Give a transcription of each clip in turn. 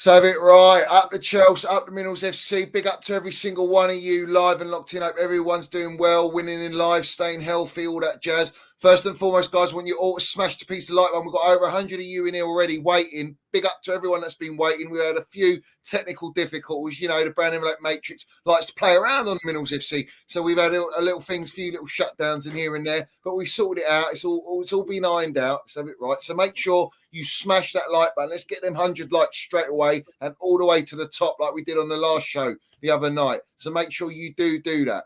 So have it right. Up the Chelsea, up the Minerals FC. Big up to every single one of you live and locked in. Hope everyone's doing well, winning in life, staying healthy, all that jazz. First and foremost, guys, I want you all to smash the piece of like button. We've got over 100 of you in here already waiting. Big up to everyone that's been waiting. We had a few technical difficulties. You know, the brand like Matrix likes to play around on Minerals FC. So we've had a little things, few little shutdowns in here and there, but we sorted it out. It's all been ironed out. So have it right. So make sure you smash that like button. Let's get them 100 likes straight away and all the way to the top like we did on the last show the other night. So make sure you do that.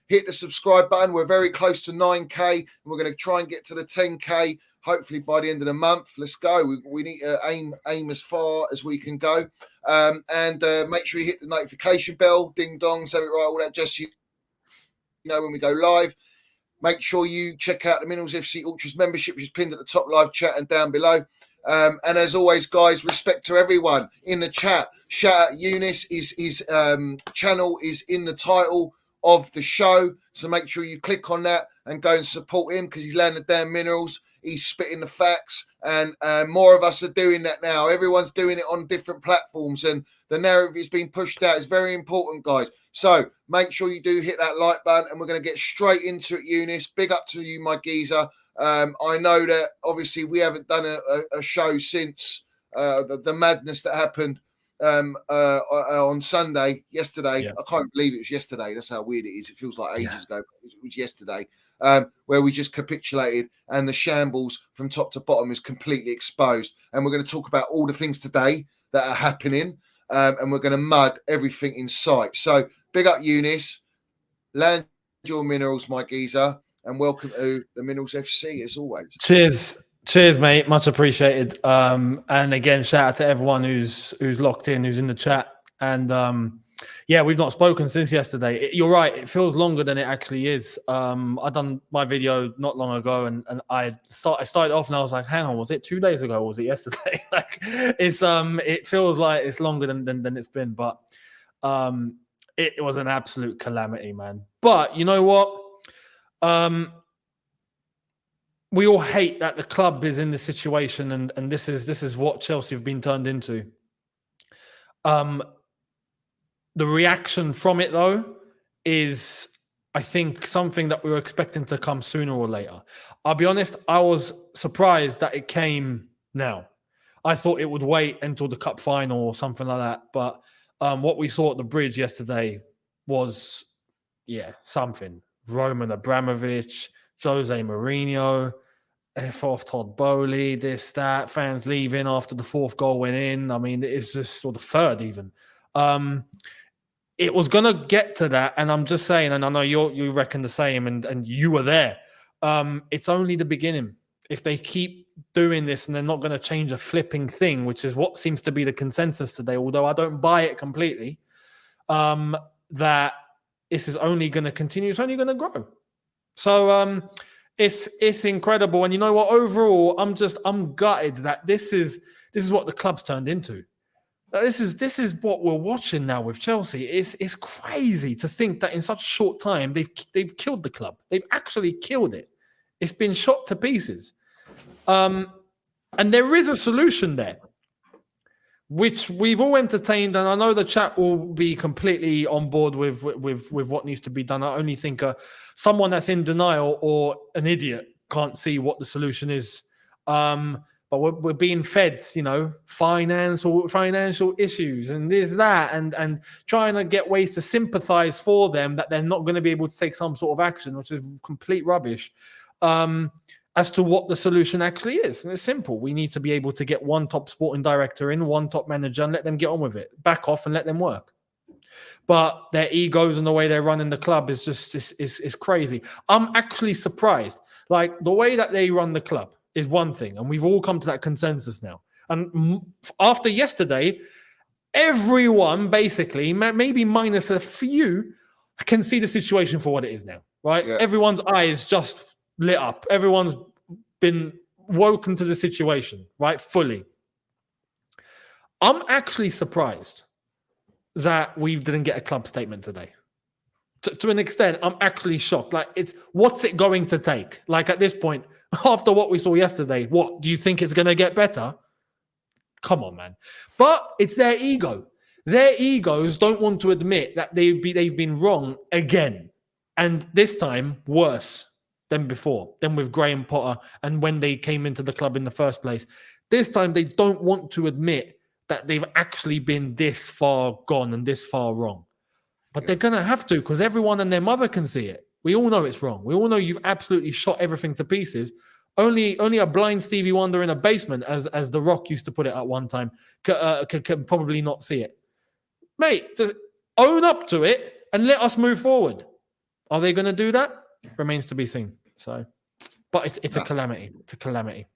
Hit the subscribe button. We're very close to 9K and we're going to try and get to the 10K hopefully by the end of the month. Let's go. We need to aim as far as we can go. And make sure you hit the notification bell, ding dong, so it right, all that, just so you know when we go live. Make sure you check out the Minerals FC Ultras membership, which is pinned at the top live chat and down below. And as always, guys, respect to everyone in the chat. Shout out Eunice. His channel is in the title of the show. So make sure you click on that and go and support him because he's landed damn minerals. He's spitting the facts. And more of us are doing that now. Everyone's doing it on different platforms. And the narrative is being pushed out. It's very important, guys. So make sure you do hit that like button. And we're going to get straight into it, Eunice. Big up to you, my geezer. I know that obviously we haven't done a show since the madness that happened on Sunday, yesterday. Yeah. I can't believe it was yesterday. That's how weird it is. It feels like ages ago. It was yesterday, where we just capitulated and the shambles from top to bottom is completely exposed. And we're going to talk about all the things today that are happening, and we're going to mud everything in sight. So big up Eunice, land your minerals, my geezer. And welcome to the Minerals FC as always. Cheers, mate. Much appreciated. And again, shout out to everyone who's locked in, who's in the chat. And yeah, we've not spoken since yesterday. You're right. It feels longer than it actually is. I done my video not long ago, and I started off and I was like, hang on, was it 2 days ago? Or was it yesterday? Like it feels like it's longer than it's been, but it was an absolute calamity, man. But you know what? We all hate that the club is in this situation, and this is what Chelsea have been turned into. The reaction from it, though, is, I think, something that we were expecting to come sooner or later. I'll be honest, I was surprised that it came now. I thought it would wait until the cup final or something like that, but what we saw at the bridge yesterday was, something. Roman Abramovich, Jose Mourinho, F-off Todd Bowley, this, that, fans leaving after the fourth goal went in. I mean, it's just, or the third even. It was going to get to that, and I'm just saying, and I know you reckon the same, and you were there. It's only the beginning. If they keep doing this and they're not going to change a flipping thing, which is what seems to be the consensus today, although I don't buy it completely, that this is only going to continue. It's only going to grow. So it's incredible. And you know what? Overall, I'm gutted that this is what the club's turned into. This is what we're watching now with Chelsea. It's crazy to think that in such a short time they've killed the club. They've actually killed it. It's been shot to pieces. And there is a solution there, which we've all entertained, and I know the chat will be completely on board with what needs to be done. I only think someone that's in denial or an idiot can't see what the solution is. But we're being fed, financial issues and this, that, and trying to get ways to sympathize for them that they're not going to be able to take some sort of action, which is complete rubbish. As to what the solution actually is. And it's simple. We need to be able to get one top sporting director in, one top manager, and let them get on with it. Back off and let them work. But their egos and the way they're running the club is just is crazy. I'm actually surprised. Like, the way that they run the club is one thing, and we've all come to that consensus now. And after yesterday, everyone basically, maybe minus a few, can see the situation for what it is now, right? Yeah. Everyone's eyes just lit up. Everyone's been woken to the situation, right? Fully. I'm actually surprised that we didn't get a club statement today. To an extent, I'm actually shocked. Like, what's it going to take? Like, at this point, after what we saw yesterday, what do you think it's going to get better? Come on, man. But it's their ego. Their egos don't want to admit that they've been wrong again. And this time, worse than before, than with Graham Potter and when they came into the club in the first place. This time, they don't want to admit that they've actually been this far gone and this far wrong. But they're going to have to, because everyone and their mother can see it. We all know it's wrong. We all know you've absolutely shot everything to pieces. Only a blind Stevie Wonder in a basement, as The Rock used to put it at one time, can probably not see it. Mate, just own up to it and let us move forward. Are they going to do that? Remains to be seen. So, but it's a calamity. It's a calamity.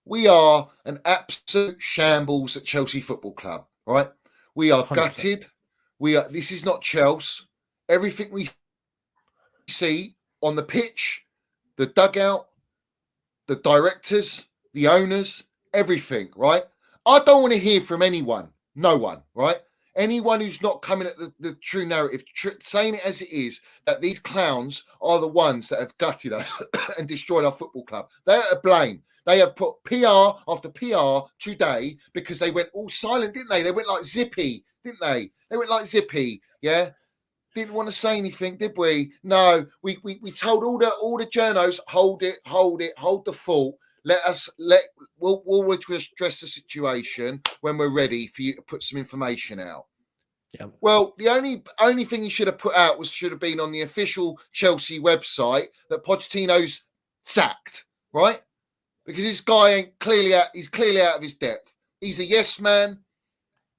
We are an absolute shambles at Chelsea Football Club, right? We are 100%. Gutted. This is not Chelsea. Everything we see on the pitch, the dugout, the directors, the owners, everything, right? I don't want to hear from anyone, no one, right? Anyone who's not coming at the true narrative, saying it as it is, that these clowns are the ones that have gutted us and destroyed our football club. They're to blame. They have put PR after PR today because they went all silent, didn't they? They went like Zippy, didn't they? They went like Zippy, yeah? Didn't want to say anything, did we? No, we told all the journos, hold the fort. We'll address the situation when we're ready for you to put some information out. Yeah. Well, the only thing you should have put out should have been on the official Chelsea website that Pochettino's sacked, right? Because this guy he's clearly out of his depth. He's a yes man.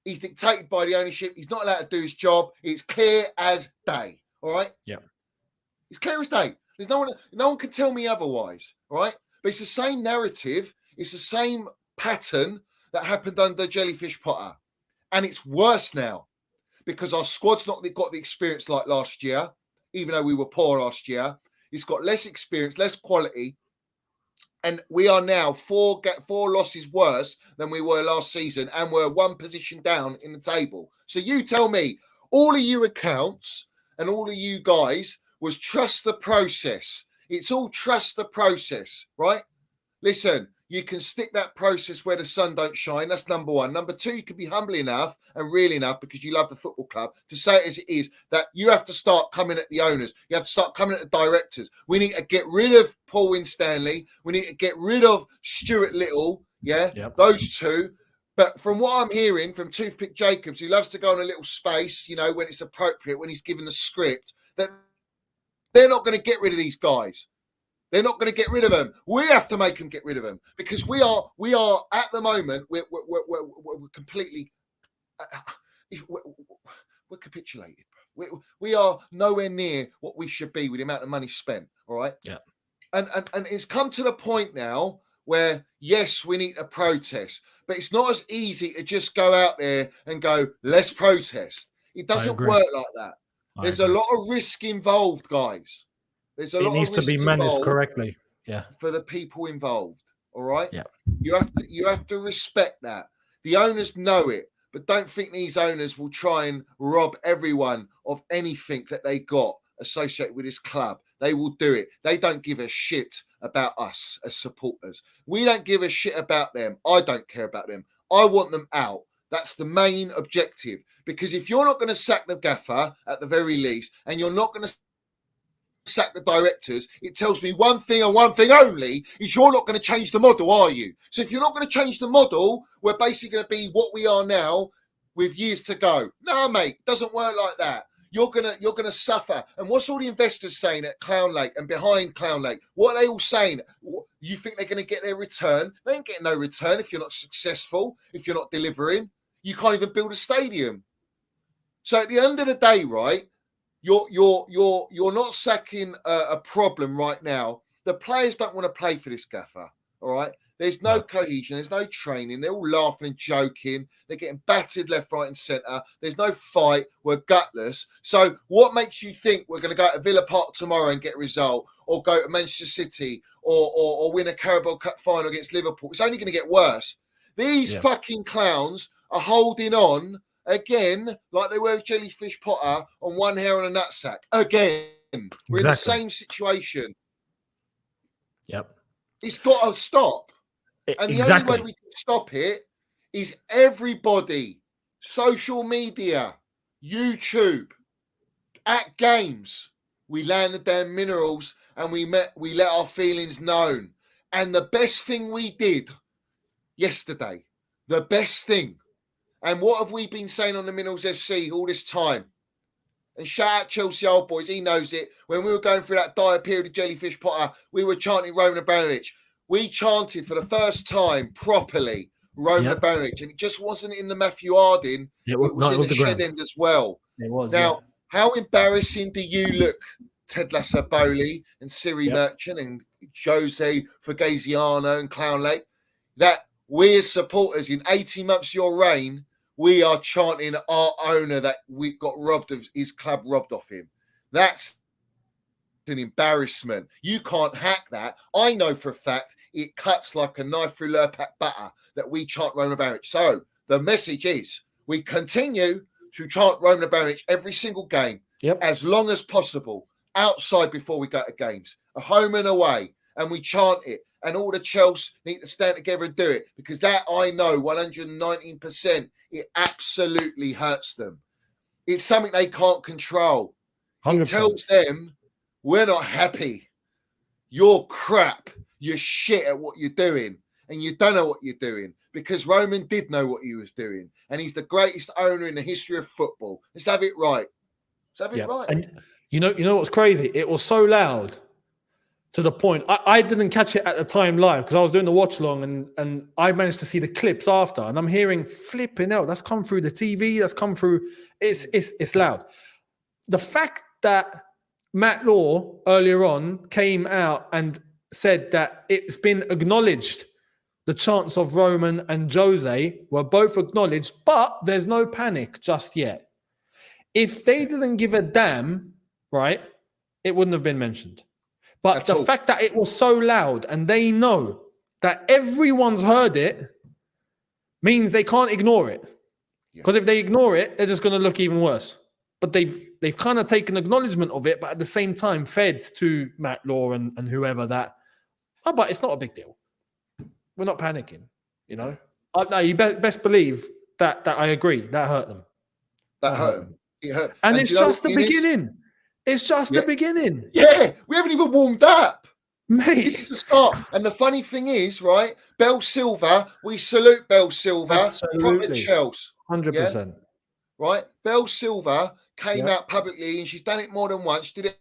He's dictated by the ownership. He's not allowed to do his job. It's clear as day. All right. Yeah. It's clear as day. There's no one can tell me otherwise. All right. But it's the same narrative. It's the same pattern that happened under Jellyfish Potter, and it's worse now because our squad's not got the experience like last year. Even though we were poor last year, it's got less experience, less quality. And we are now four losses worse than we were last season, and we're one position down in the table. So you tell me, all of you accounts and all of you guys was trust the process. It's all trust the process, right? Listen, you can stick that process where the sun don't shine. That's number one. Number two, you can be humble enough and real enough because you love the football club to say it as it is, that you have to start coming at the owners. You have to start coming at the directors. We need to get rid of Paul Winstanley. We need to get rid of Stuart Little. Yeah, yep. Those two. But from what I'm hearing from Toothpick Jacobs, who loves to go on a little space, you know, when it's appropriate, when he's given the script, that they're not going to get rid of these guys. They're not going to get rid of them. We have to make them get rid of them because we are at the moment we're completely we're capitulated. We are nowhere near what we should be with the amount of money spent. All right. Yeah. And it's come to the point now where yes, we need a protest, but it's not as easy to just go out there and go, let's protest. It doesn't work like that. There's a lot of risk involved, guys. There's a lot it needs of risk to be managed correctly. Yeah. For the people involved. All right. Yeah. You have to respect that. The owners know it, but don't think these owners will try and rob everyone of anything that they got associated with this club. They will do it. They don't give a shit about us as supporters. We don't give a shit about them. I don't care about them. I want them out. That's the main objective. Because if you're not going to sack the gaffer at the very least, and you're not going to sack the directors, it tells me one thing and one thing only, is you're not going to change the model, are you? So if you're not going to change the model, we're basically going to be what we are now with years to go. No, mate, doesn't work like that. You're gonna suffer. And what's all the investors saying at Clown Lake and behind Clown Lake? What are they all saying? You think they're going to get their return? They ain't getting no return if you're not successful, if you're not delivering. You can't even build a stadium. So at the end of the day, right, you're not sacking a problem right now. The players don't want to play for this gaffer, all right? There's no cohesion. There's no training. They're all laughing and joking. They're getting battered left, right, and centre. There's no fight. We're gutless. So what makes you think we're going to go to Villa Park tomorrow and get a result, or go to Manchester City, or win a Carabao Cup final against Liverpool? It's only going to get worse. These fucking clowns are holding on again, like they were with Jellyfish Potter, on one hair on a nutsack. Again, we're in the same situation. Yep. It's got to stop. And the only way we can stop it is everybody, social media, YouTube, at games, we landed their minerals and we let our feelings known. And the best thing we did yesterday, the best thing, and what have we been saying on the Minerals FC all this time? And shout out Chelsea Old Boys, he knows it. When we were going through that dire period of Jellyfish Potter, we were chanting Roman Abramovich. We chanted for the first time properly Roman Abramovich, and it just wasn't in the Matthew Harding. It was in the shed end as well. It was. Now, how embarrassing do you look, Ted Lasso Bowley and Siri Merchant and JOSÉ Fugaziano and Clown Lake, that we as supporters in 18 months of your reign, we are chanting our owner that we got robbed of his club, robbed off him. That's an embarrassment. You can't hack that. I know for a fact it cuts like a knife through Lurpak butter that we chant Roman Abramovich. So the message is we continue to chant Roman Abramovich every single game as long as possible, outside before we go to games, a home and away, and we chant it. And all the Chelsea need to stand together and do it, because that I know 119%, it absolutely hurts them. It's something they can't control. 100%. It tells them, we're not happy. You're crap. You're shit at what you're doing. And you don't know what you're doing, because Roman did know what he was doing. And he's the greatest owner in the history of football. Let's have it right. Let's have it right. And you know what's crazy? It was so loud to the point. I didn't catch it at the time live because I was doing the watch along, and I managed to see the clips after, and I'm hearing flipping out. That's come through the TV. That's come through. It's loud. The fact that Matt Law earlier on came out and said that it's been acknowledged, the chants of Roman and Jose were both acknowledged, but there's no panic just yet. If they didn't give a damn, right, it wouldn't have been mentioned. But the fact that it was so loud and they know that everyone's heard it means they can't ignore it. Because if they ignore it, they're just going to look even worse. But they've kind of taken acknowledgement of it, but at the same time fed to Matt Law and whoever that, but it's not a big deal. We're not panicking, you know? No, you best believe that I agree. That hurt them. That hurt them. It hurt. And it's just the beginning. It's just the beginning. Yeah, we haven't even warmed up. Mate. This is the start. And the funny thing is, right, Bell Silver, we salute Bell Silver. Absolutely. Proper Chelsea. 100%. Yeah? Right? Bell Silver came out publicly, and she's done it more than once. She did it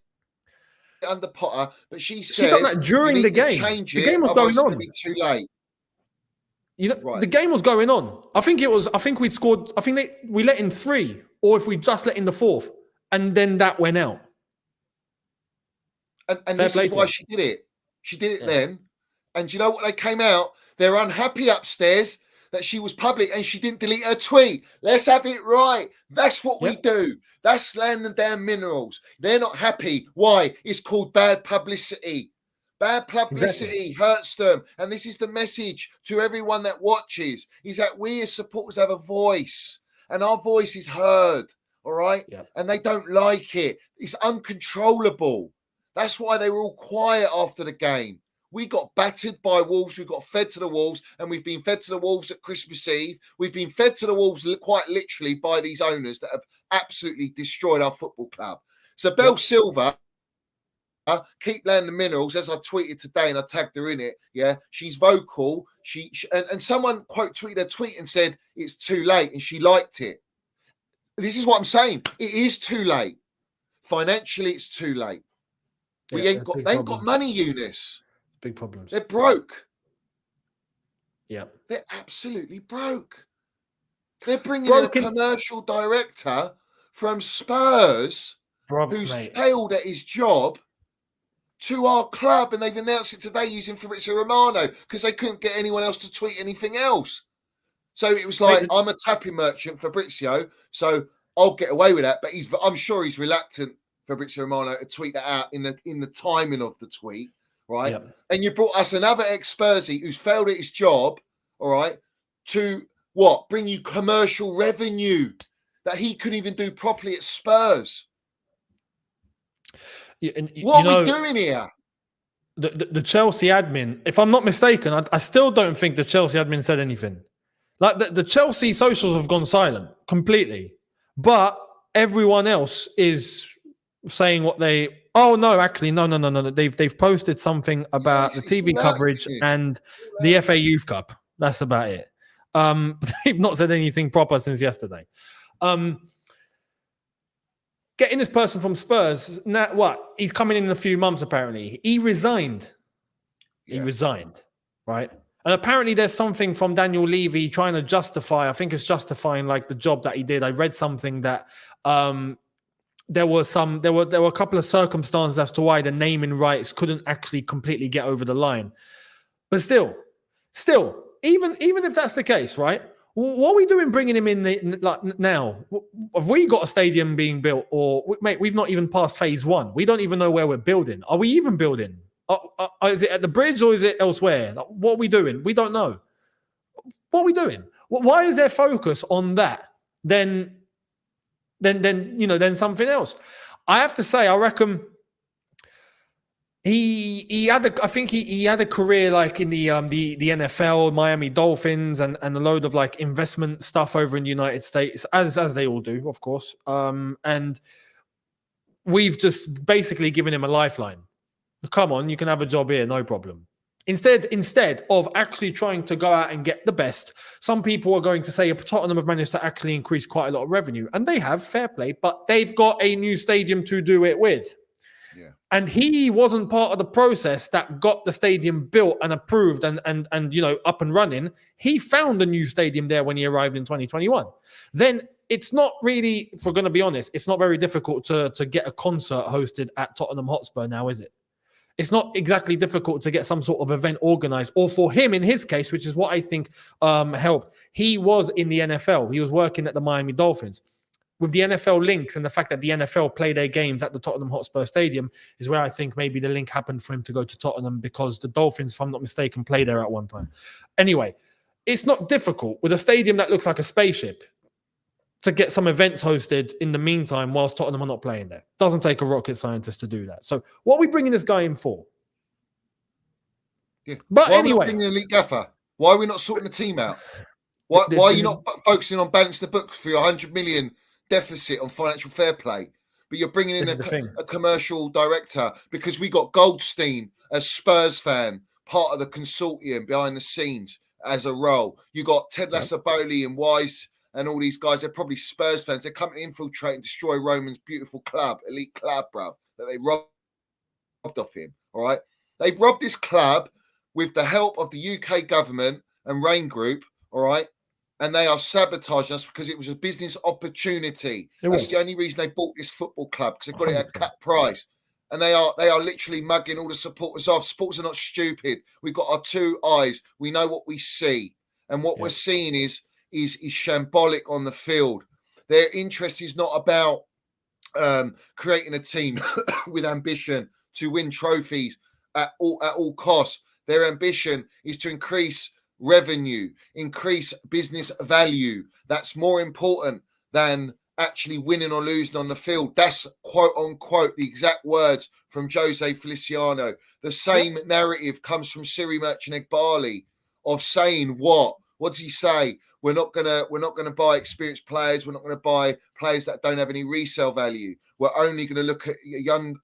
under Potter, but she said... She done that during the game. The game was going on. Be too late. You know, the game was going on. I think we'd scored... I think we let in 3, or if we just let in the 4th, and then that went out. And this is why she did it. She did it then. And you know what? They came out. They're unhappy upstairs that she was public and she didn't delete her tweet. Let's have it right. That's what we do. That's land the damn minerals. They're not happy. Why? It's called bad publicity. Bad publicity hurts them. And this is the message to everyone that watches, is that we as supporters have a voice. And our voice is heard. All right? And they don't like it. It's uncontrollable. That's why they were all quiet after the game. We got battered by Wolves. We got fed to the Wolves, and we've been fed to the Wolves at Christmas Eve. We've been fed to the Wolves quite literally by these owners that have absolutely destroyed our football club. So Bell Silver, keep landing the minerals, as I tweeted today, and I tagged her in it. Yeah, she's vocal. And someone quote tweeted a tweet and said it's too late, and she liked it. This is what I'm saying. It is too late. Financially, it's too late. They ain't got money, Eunice. Big problems. They're broke. Yeah. They're absolutely broke. They're bringing in a commercial director from Spurs who's failed at his job to our club, and they've announced it today using Fabrizio Romano because they couldn't get anyone else to tweet anything else. So it was like, I'm a tapping merchant, Fabrizio, so I'll get away with that. But I'm sure he's reluctant, Fabrizio Romano, to tweet that out in the timing of the tweet, right? Yep. And you brought us another ex-Spursy who's failed at his job, all right, to what? Bring you commercial revenue that he couldn't even do properly at Spurs. Yeah, and, what are we doing here? The Chelsea admin, if I'm not mistaken, I still don't think the Chelsea admin said anything. Like the Chelsea socials have gone silent completely, but everyone else is saying what they. Oh no, actually, no. They've posted something about the It's TV all out coverage there. and the FA Youth Cup. That's about it. They've not said anything proper since yesterday. Getting this person from Spurs, now what? He's coming in a few months, apparently. He resigned. He resigned, right? And apparently there's something from Daniel Levy trying to justify, I think it's justifying like the job that he did. I read something that there were a couple of circumstances as to why the naming rights couldn't actually completely get over the line. But still, even if that's the case, right? What are we doing bringing him in now? Have we got a stadium being built? Or, mate, we've not even passed phase 1. We don't even know where we're building. Are we even building? Is it at the bridge or is it elsewhere? Like, what are we doing? We don't know. What are we doing? Why is there focus on that than something else? I have to say, I reckon he had a career like in the NFL, Miami Dolphins, and a load of like investment stuff over in the United States, as they all do, of course. And we've just basically given him a lifeline. Come on, you can have a job here, no problem. Instead of actually trying to go out and get the best, some people are going to say Tottenham have managed to actually increase quite a lot of revenue, and they have, fair play, but they've got a new stadium to do it with. Yeah. And he wasn't part of the process that got the stadium built and approved and up and running. He found a new stadium there when he arrived in 2021. Then it's not really, if we're going to be honest, it's not very difficult to get a concert hosted at Tottenham Hotspur now, is it? It's not exactly difficult to get some sort of event organized, or for him in his case, which is what I think helped. He was in the NFL. He was working at the Miami Dolphins. With the NFL links and the fact that the NFL play their games at the Tottenham Hotspur Stadium is where I think maybe the link happened for him to go to Tottenham, because the Dolphins, if I'm not mistaken, played there at one time. Anyway, it's not difficult with a stadium that looks like a spaceship to get some events hosted in the meantime whilst Tottenham are not playing there. Doesn't take a rocket scientist to do that. So what are we bringing this guy in for? Yeah. But why anyway, are we not bringing an elite gaffer? Why are we not sorting the team out? Why are you not focusing on balancing the books for your 100 million deficit on financial fair play? But you're bringing in a commercial director, because we got Goldstein, a Spurs fan, part of the consortium behind the scenes as a role. You got Ted Lasso-Bowley and Wise and all these guys. They're probably Spurs fans. They're coming to infiltrate and destroy Roman's beautiful club, elite club, bruv, that they robbed off him. All right. They've robbed this club with the help of the UK government and Rain Group. All right. And they are sabotaging us because it was a business opportunity. That's the only reason they bought this football club, because they've got it at cut price. And they are literally mugging all the supporters off. Supporters are not stupid. We've got our two eyes. We know what we see. And what we're seeing is shambolic on the field. Their interest is not about creating a team with ambition to win trophies at all costs. Their ambition is to increase revenue, increase business value. That's more important than actually winning or losing on the field. That's quote unquote the exact words from JOSÉ Feliciano. The same narrative comes from Siri Merchant-Egbali of saying what does he say? We're not gonna buy experienced players. We're not gonna buy players that don't have any resale value. We're only going to look at young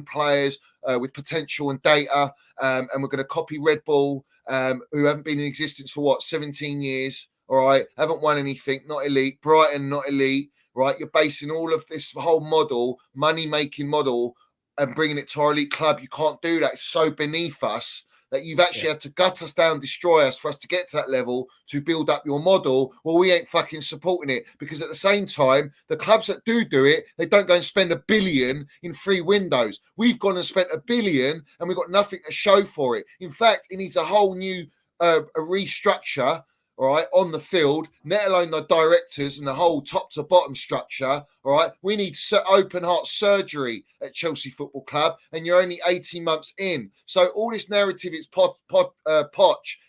players with potential and data, and we're going to copy Red Bull, who haven't been in existence for 17 years. All right, haven't won anything, not elite. Brighton, not elite. Right, you're basing all of this whole model, money-making model, and bringing it to our elite club. You can't do that. It's so beneath us that you've actually had to gut us down, destroy us for us to get to that level to build up your model. Well, we ain't fucking supporting it, because at the same time, the clubs that do it, they don't go and spend $1 billion in 3 windows. We've gone and spent $1 billion and we've got nothing to show for it. In fact, it needs a whole new a restructure, all right, on the field, let alone the directors and the whole top to bottom structure. All right, we need open heart surgery at Chelsea Football Club, and you're only 18 months in. So all this narrative is Poch,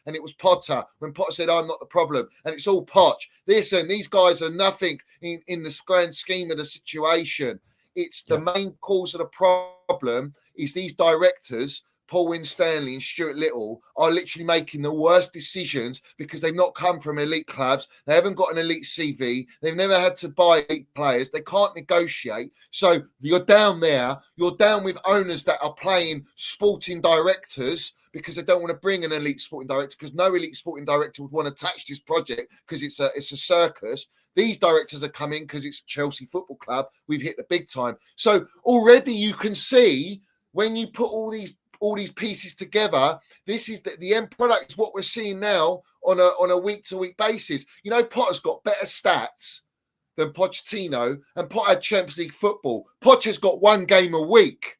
and it was Potter when Potter said, "I'm not the problem," and it's all Poch. Listen, these guys are nothing in the grand scheme of the situation. It's the main cause of the problem is these directors Paul Winstanley and Stuart Little are literally making the worst decisions because they've not come from elite clubs. They haven't got an elite CV. They've never had to buy elite players. They can't negotiate. So you're down there. You're down with owners that are playing sporting directors because they don't want to bring an elite sporting director, because no elite sporting director would want to touch this project because it's a circus. These directors are coming because it's Chelsea Football Club. We've hit the big time. So already you can see when you put all these pieces together, this is the end product is what we're seeing now on a week-to-week basis. You know, Potter's got better stats than Pochettino, and Potter had Champions League football. Poch has got one game a week.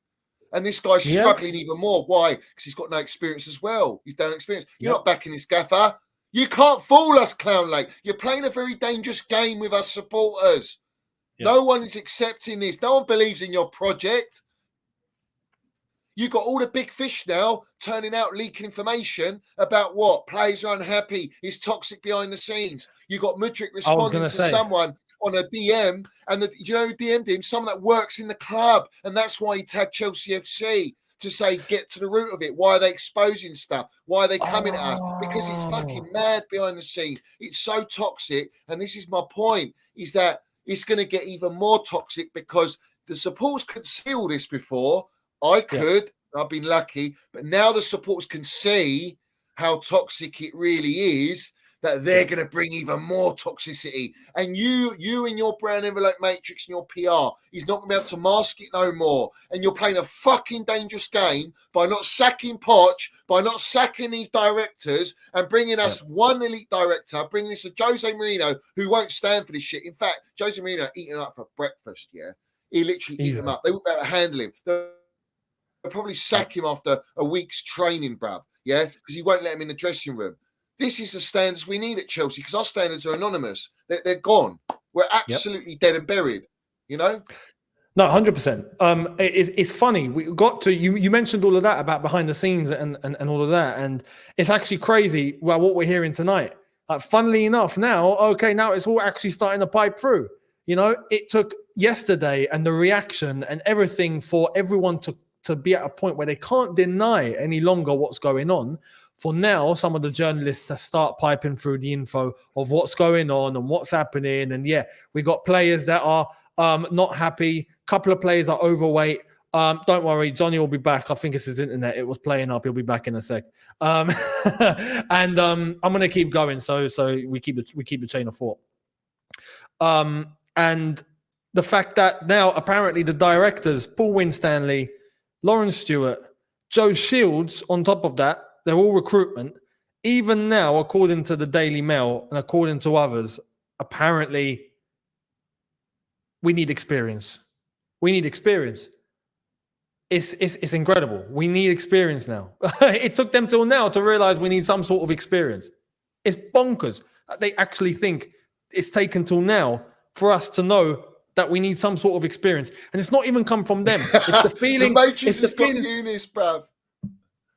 And this guy's struggling even more. Why? Because he's got no experience as well. He's done experience. You're not backing this gaffer. You can't fool us, Clown Lake. You're playing a very dangerous game with us supporters. No one is accepting this. No one believes in your project. You've got all the big fish now turning out leaking information about what? Players are unhappy. It's toxic behind the scenes. You've got Mudryk responding to someone on a DM, and do you know who DM'd him? Someone that works in the club, and that's why he tagged Chelsea FC to say, get to the root of it. Why are they exposing stuff? Why are they coming at us? Because it's fucking mad behind the scenes. It's so toxic, and this is my point, is that it's going to get even more toxic because the supporters could see all this before. I could. I've been lucky. But now the supporters can see how toxic it really is, that they're going to bring even more toxicity. And you in your brand envelope matrix and your PR is not going to be able to mask it no more. And you're playing a fucking dangerous game by not sacking Poch, by not sacking these directors and bringing us one elite director, bringing us a Jose Mourinho who won't stand for this shit. In fact, Jose Mourinho eating up for breakfast, He literally eat them up. They won't be able to handle him. They'll probably sack him after a week's training, bruv. Because he won't let him in the dressing room. This is the standards we need at Chelsea because our standards are anonymous. They're gone. We're absolutely dead and buried, No, 100%. It's funny. We got to, you mentioned all of that about behind the scenes and all of that. And it's actually crazy what we're hearing tonight. Funnily enough, now it's all actually starting to pipe through. It took yesterday and the reaction and everything for everyone to be at a point where they can't deny any longer what's going on. For now, some of the journalists to start piping through the info of what's going on and what's happening. And we got players that are not happy. A couple of players are overweight. Don't worry, Johnny will be back. I think it's his internet. It was playing up. He'll be back in a sec. And I'm going to keep going. So we keep the chain of thought. And the fact that now apparently the directors, Paul Winstanley, Lawrence Stewart, Joe Shields, on top of that, they're all recruitment. Even now, according to the Daily Mail and according to others, apparently we need experience. We need experience. It's incredible. We need experience now. It took them till now to realize we need some sort of experience. It's bonkers. They actually think it's taken till now for us to know that we need some sort of experience. And it's not even come from them. It's the feeling. It's the feeling. Eunice, bruv.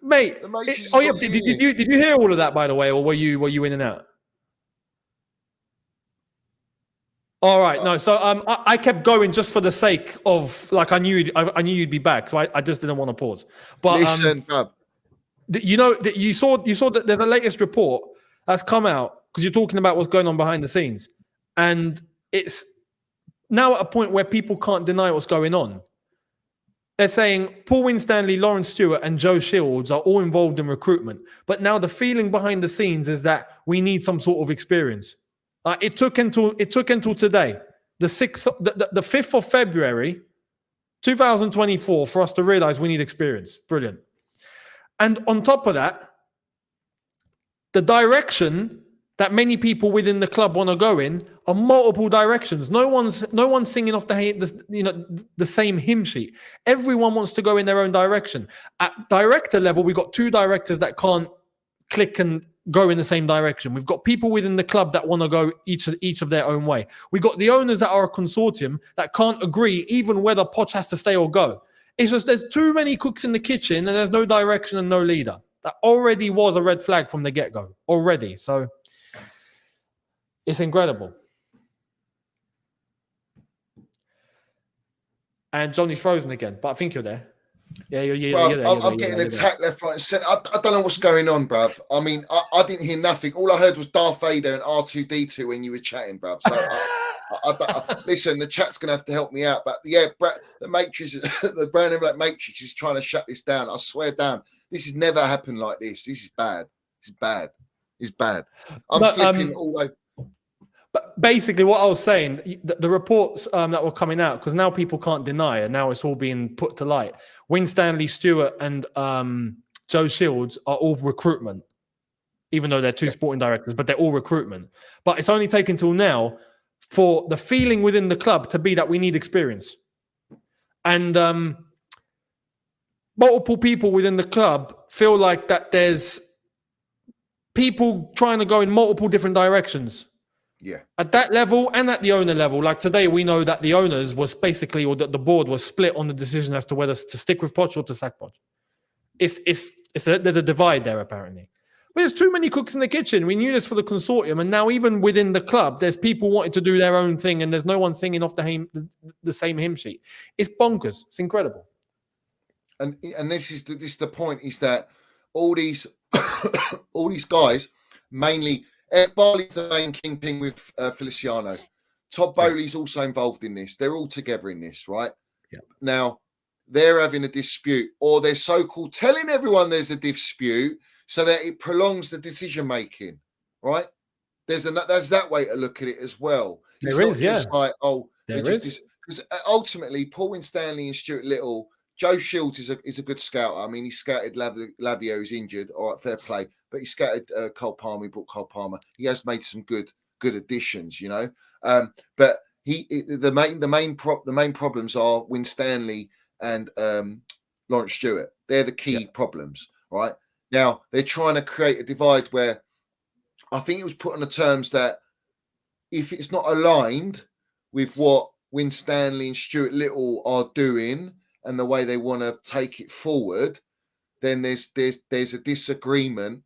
Mate, did you hear all of that, by the way, or were you in and out? All right, no. So I kept going just for the sake of I knew you'd be back, so I just didn't want to pause. But listen, you saw that there's a latest report that's come out because you're talking about what's going on behind the scenes, and it's now at a point where people can't deny what's going on. They're saying Paul Winstanley, Lawrence Stewart, and Joe Shields are all involved in recruitment. But now the feeling behind the scenes is that we need some sort of experience. It took until today, the 5th of February, 2024, for us to realize we need experience. Brilliant. And on top of that, the direction that many people within the club want to go in are multiple directions. No one's singing off the same hymn sheet. Everyone wants to go in their own direction. At director level, we've got two directors that can't click and go in the same direction. We've got people within the club that want to go each of their own way. We've got the owners that are a consortium that can't agree even whether Poch has to stay or go. It's just there's too many cooks in the kitchen and there's no direction and no leader. That already was a red flag from the get-go. Already. So it's incredible. And Johnny's frozen again, but I think you're there. Yeah, Bruv, I'm getting attacked left, right, and centre. I don't know what's going on, bruv. I mean, I didn't hear nothing. All I heard was Darth Vader and R2D2 when you were chatting, bruv. So listen, the chat's gonna have to help me out. But yeah, the Matrix, the Brown and Black Matrix is trying to shut this down. I swear down. This has never happened like this. This is bad. It's bad. It's bad. I'm flipping all over. But basically, what I was saying, the reports that were coming out, because now people can't deny, and now it's all being put to light. Winstanley Stewart and Joe Shields are all recruitment, even though they're two sporting directors, but they're all recruitment. But it's only taken till now for the feeling within the club to be that we need experience. And multiple people within the club feel like that there's people trying to go in multiple different directions. Yeah. At that level and at the owner level, like today, we know that the owners was basically, or that the board was split on the decision as to whether to stick with Poch or to sack Poch. There's a divide there, apparently. But there's too many cooks in the kitchen. We knew this for the consortium, and now even within the club, there's people wanting to do their own thing, and there's no one singing off the same hymn sheet. It's bonkers. It's incredible. And this is the point, is that all these all these guys, mainly Ed Barley's the main kingpin with Feliciano. Todd Bowley's also involved in this. They're all together in this, right? Yeah. Now, they're having a dispute, or they're so-called telling everyone there's a dispute so that it prolongs the decision-making, right? There's that way to look at it as well. There is, yeah. Like, there is. Because ultimately, Paul Winstanley and Stuart Little, Joe Shields is a good scout. I mean, he scouted Lavio, who's injured. All right, fair play. But he scouted Cole Palmer. He brought Cole Palmer. He has made some good additions, you know. But the main problems are Winstanley and Lawrence Stewart. They're the key problems, right? Now they're trying to create a divide where I think it was put on the terms that if it's not aligned with what Winstanley and Stuart Little are doing and the way they want to take it forward, then there's a disagreement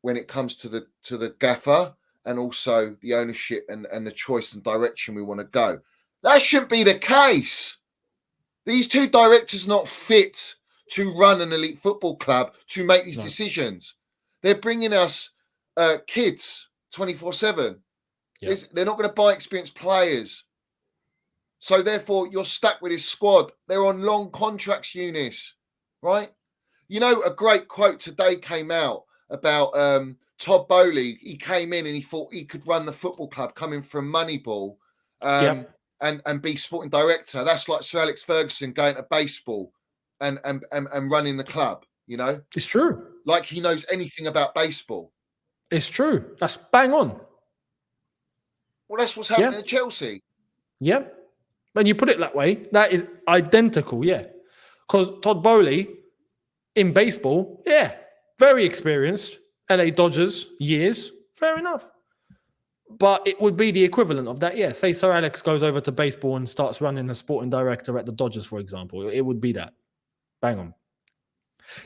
when it comes to the gaffer and also the ownership and the choice and direction we want to go. That shouldn't be the case. These two directors are not fit to run an elite football club to make these decisions. They're bringing us kids 24/7. Yeah. They're not going to buy experienced players. So therefore, you're stuck with this squad. They're on long contracts, Eunice, right? You know, a great quote today came out about Todd Bowley. He came in and he thought he could run the football club coming from Moneyball and be sporting director. That's like Sir Alex Ferguson going to baseball and running the club, you know? It's true. Like he knows anything about baseball. It's true. That's bang on. Well, that's what's happening at Chelsea. Yeah. When you put it that way, that is identical, yeah. Because Todd Bowley in baseball, very experienced. LA Dodgers, years, fair enough. But it would be the equivalent of that, yeah. Say Sir Alex goes over to baseball and starts running as sporting director at the Dodgers, for example. It would be that. Bang on.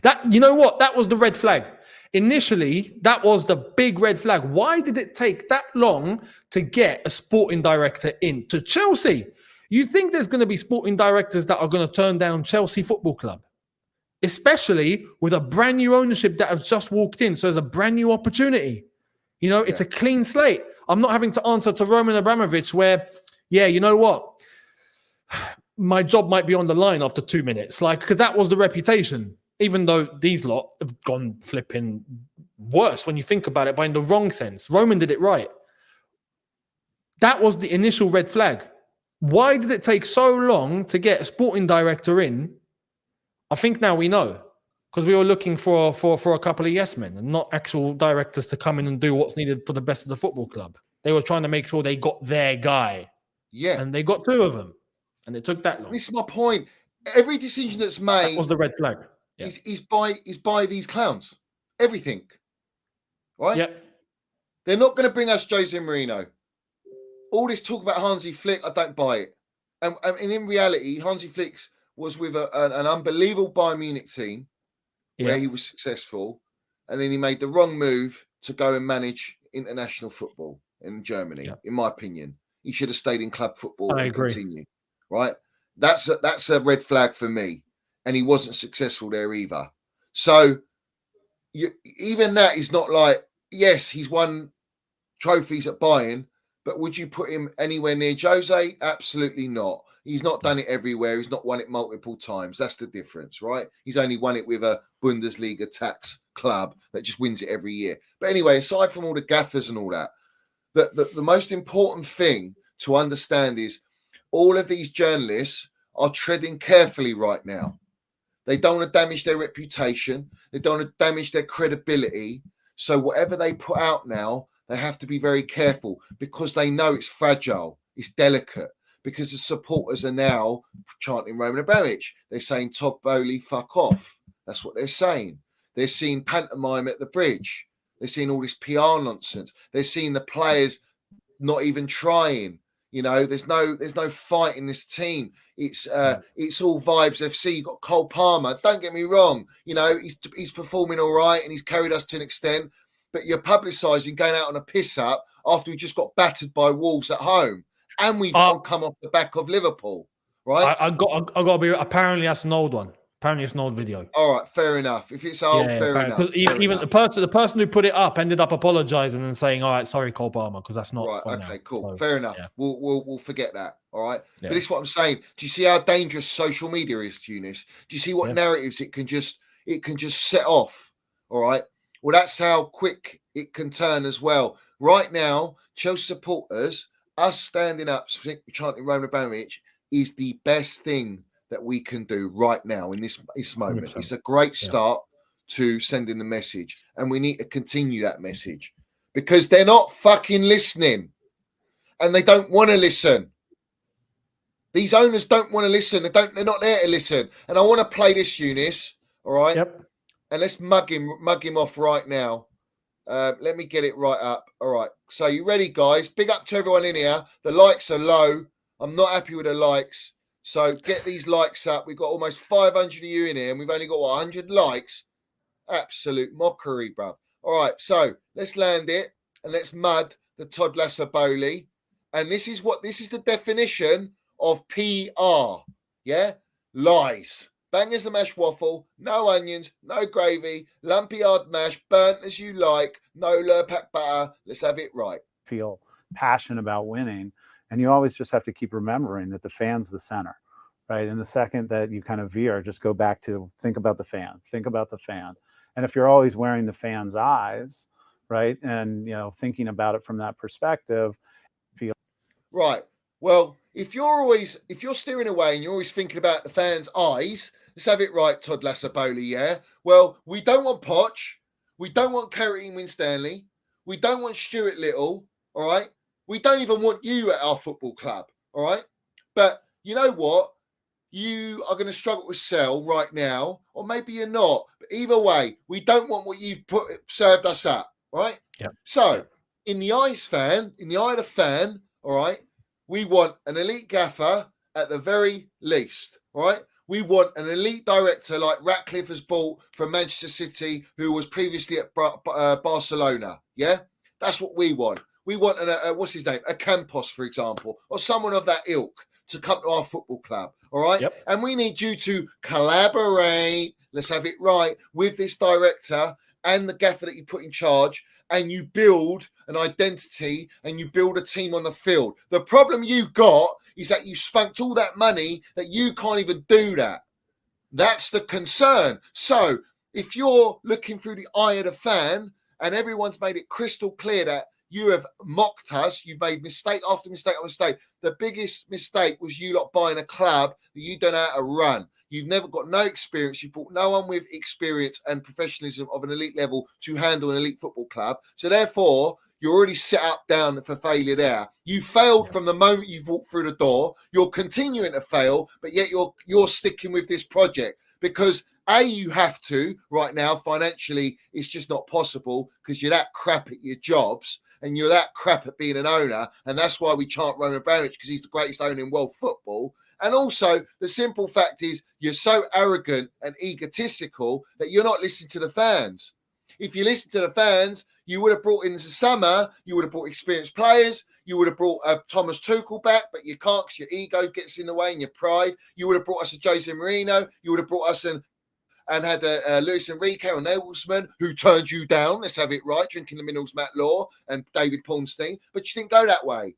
That, you know what? That was the red flag. Initially, that was the big red flag. Why did it take that long to get a sporting director into Chelsea? You think there's going to be sporting directors that are going to turn down Chelsea Football Club, especially with a brand new ownership that has just walked in. So there's a brand new opportunity. You know, it's a clean slate. I'm not having to answer to Roman Abramovich where, you know what? My job might be on the line after 2 minutes. Like, because that was the reputation. Even though these lot have gone flipping worse when you think about it, but in the wrong sense. Roman did it right. That was the initial red flag. Why did it take so long to get a sporting director in? I think now we know. Because we were looking for a couple of yes men and not actual directors to come in and do what's needed for the best of the football club. They were trying to make sure they got their guy. Yeah. And they got two of them. And it took that long. This is my point. Every decision that's made... That was the red flag. Yeah. Is by these clowns. Everything. Right? Yeah. They're not going to bring us Jose Mourinho. All this talk about Hansi Flick, I don't buy it. And in reality, Hansi Flick was with an unbelievable Bayern Munich team where he was successful. And then he made the wrong move to go and manage international football in Germany, in my opinion. He should have stayed in club football and continue. Right? That's a red flag for me. and he wasn't successful there either. So even that is not like, yes, he's won trophies at Bayern, but would you put him anywhere near Jose? Absolutely not. He's not done it everywhere. He's not won it multiple times. That's the difference, right? He's only won it with a Bundesliga tax club that just wins it every year. But anyway, aside from all the gaffers and all that, the most important thing to understand is all of these journalists are treading carefully right now. They don't want to damage their reputation. They don't want to damage their credibility. So whatever they put out now, they have to be very careful because they know it's fragile, it's delicate, because the supporters are now chanting Roman Abramovich. They're saying, Todd Bowley, fuck off. That's what they're saying. They're seeing pantomime at the bridge. They're seeing all this PR nonsense. They're seeing the players not even trying. You know, there's no fight in this team. It's all vibes FC. You've got Cole Palmer. Don't get me wrong. You know, he's performing all right and he's carried us to an extent. But you're publicising going out on a piss up after we just got battered by Wolves at home, and we've come off the back of Liverpool, right? I got to be. Apparently, that's an old one. Apparently, it's an old video. All right, fair enough. If it's old, fair enough. Because even the person who put it up ended up apologising and saying, "All right, sorry, Cole Palmer," because that's not right. Okay, now. cool, So, fair enough. Yeah. We'll forget that. All right. Yeah. But this is what I'm saying. Do you see how dangerous social media is, Eunice? Do you see what narratives it can just set off? All right. Well, that's how quick it can turn as well. Right now, Chelsea supporters, us standing up, chanting Roman Abramovich, is the best thing that we can do right now in this moment. 100%. It's a great start to sending the message, and we need to continue that message because they're not fucking listening, and they don't want to listen. These owners don't want to listen. They're not there to listen. And I want to play this, Eunice. All right. Yep. And let's mug him off right now. Let me get it right up. All right. So you ready, guys? Big up to everyone in here. The likes are low. I'm not happy with the likes. So get these likes up. We've got almost 500 of you in here, and we've only got 100 likes. Absolute mockery, bruv. All right. So let's land it, and let's mud the Todd Lasser Bowley. And this is the definition of PR. Yeah? Lies. Bang as a mashed waffle, no onions, no gravy, lumpy hard mash, burnt as you like, no Lurpak butter. Let's have it right. Feel passionate about winning. And you always just have to keep remembering that the fan's the center, right? And the second that you kind of veer, just go back to think about the fan. And if you're always wearing the fan's eyes, right, and, you know, thinking about it from that perspective, feel right. Well, if you're steering away and you're always thinking about the fans' eyes, let's have it right, Todd Lasser Bowley, yeah? Well, we don't want Poch. We don't want Kerry Winstanley. We don't want Stuart Little, all right? We don't even want you at our football club, all right? But you know what? You are going to struggle to sell right now, or maybe you're not. But either way, we don't want what you've served us up, all right? Yeah. So, in the eye of the fan, all right, we want an elite gaffer at the very least, all right? We want an elite director like Ratcliffe has bought from Manchester City, who was previously at Barcelona, yeah? That's what we want. We want, what's his name? A Campos, for example, or someone of that ilk to come to our football club, all right? Yep. And we need you to collaborate, let's have it right, with this director and the gaffer that you put in charge, and you build an identity and you build a team on the field. The problem you got is that you spunked all that money that you can't even do that. That's the concern. So if you're looking through the eye of the fan and everyone's made it crystal clear that you have mocked us, you've made mistake after mistake after mistake. The biggest mistake was you lot buying a club that you don't know how to run. You've never got no experience. You brought no one with experience and professionalism of an elite level to handle an elite football club. So therefore, you're already set up down for failure there. You failed from the moment you've walked through the door. You're continuing to fail, but yet you're sticking with this project because you have to right now financially. It's just not possible because you're that crap at your jobs and you're that crap at being an owner, and that's why we chant Roman Abramovich because he's the greatest owner in world football. And also, the simple fact is you're so arrogant and egotistical that you're not listening to the fans. If you listen to the fans, you would have brought in the summer, you would have brought experienced players, You would have brought Thomas Tuchel back, but you can't because your ego gets in the way and your pride. You would have brought us a Jose Mourinho. You would have brought us and had Luis Enrique or Nagelsmann, who turned you down. Let's have it right, drinking the minerals, Matt Law and David Pornstein. But you didn't go that way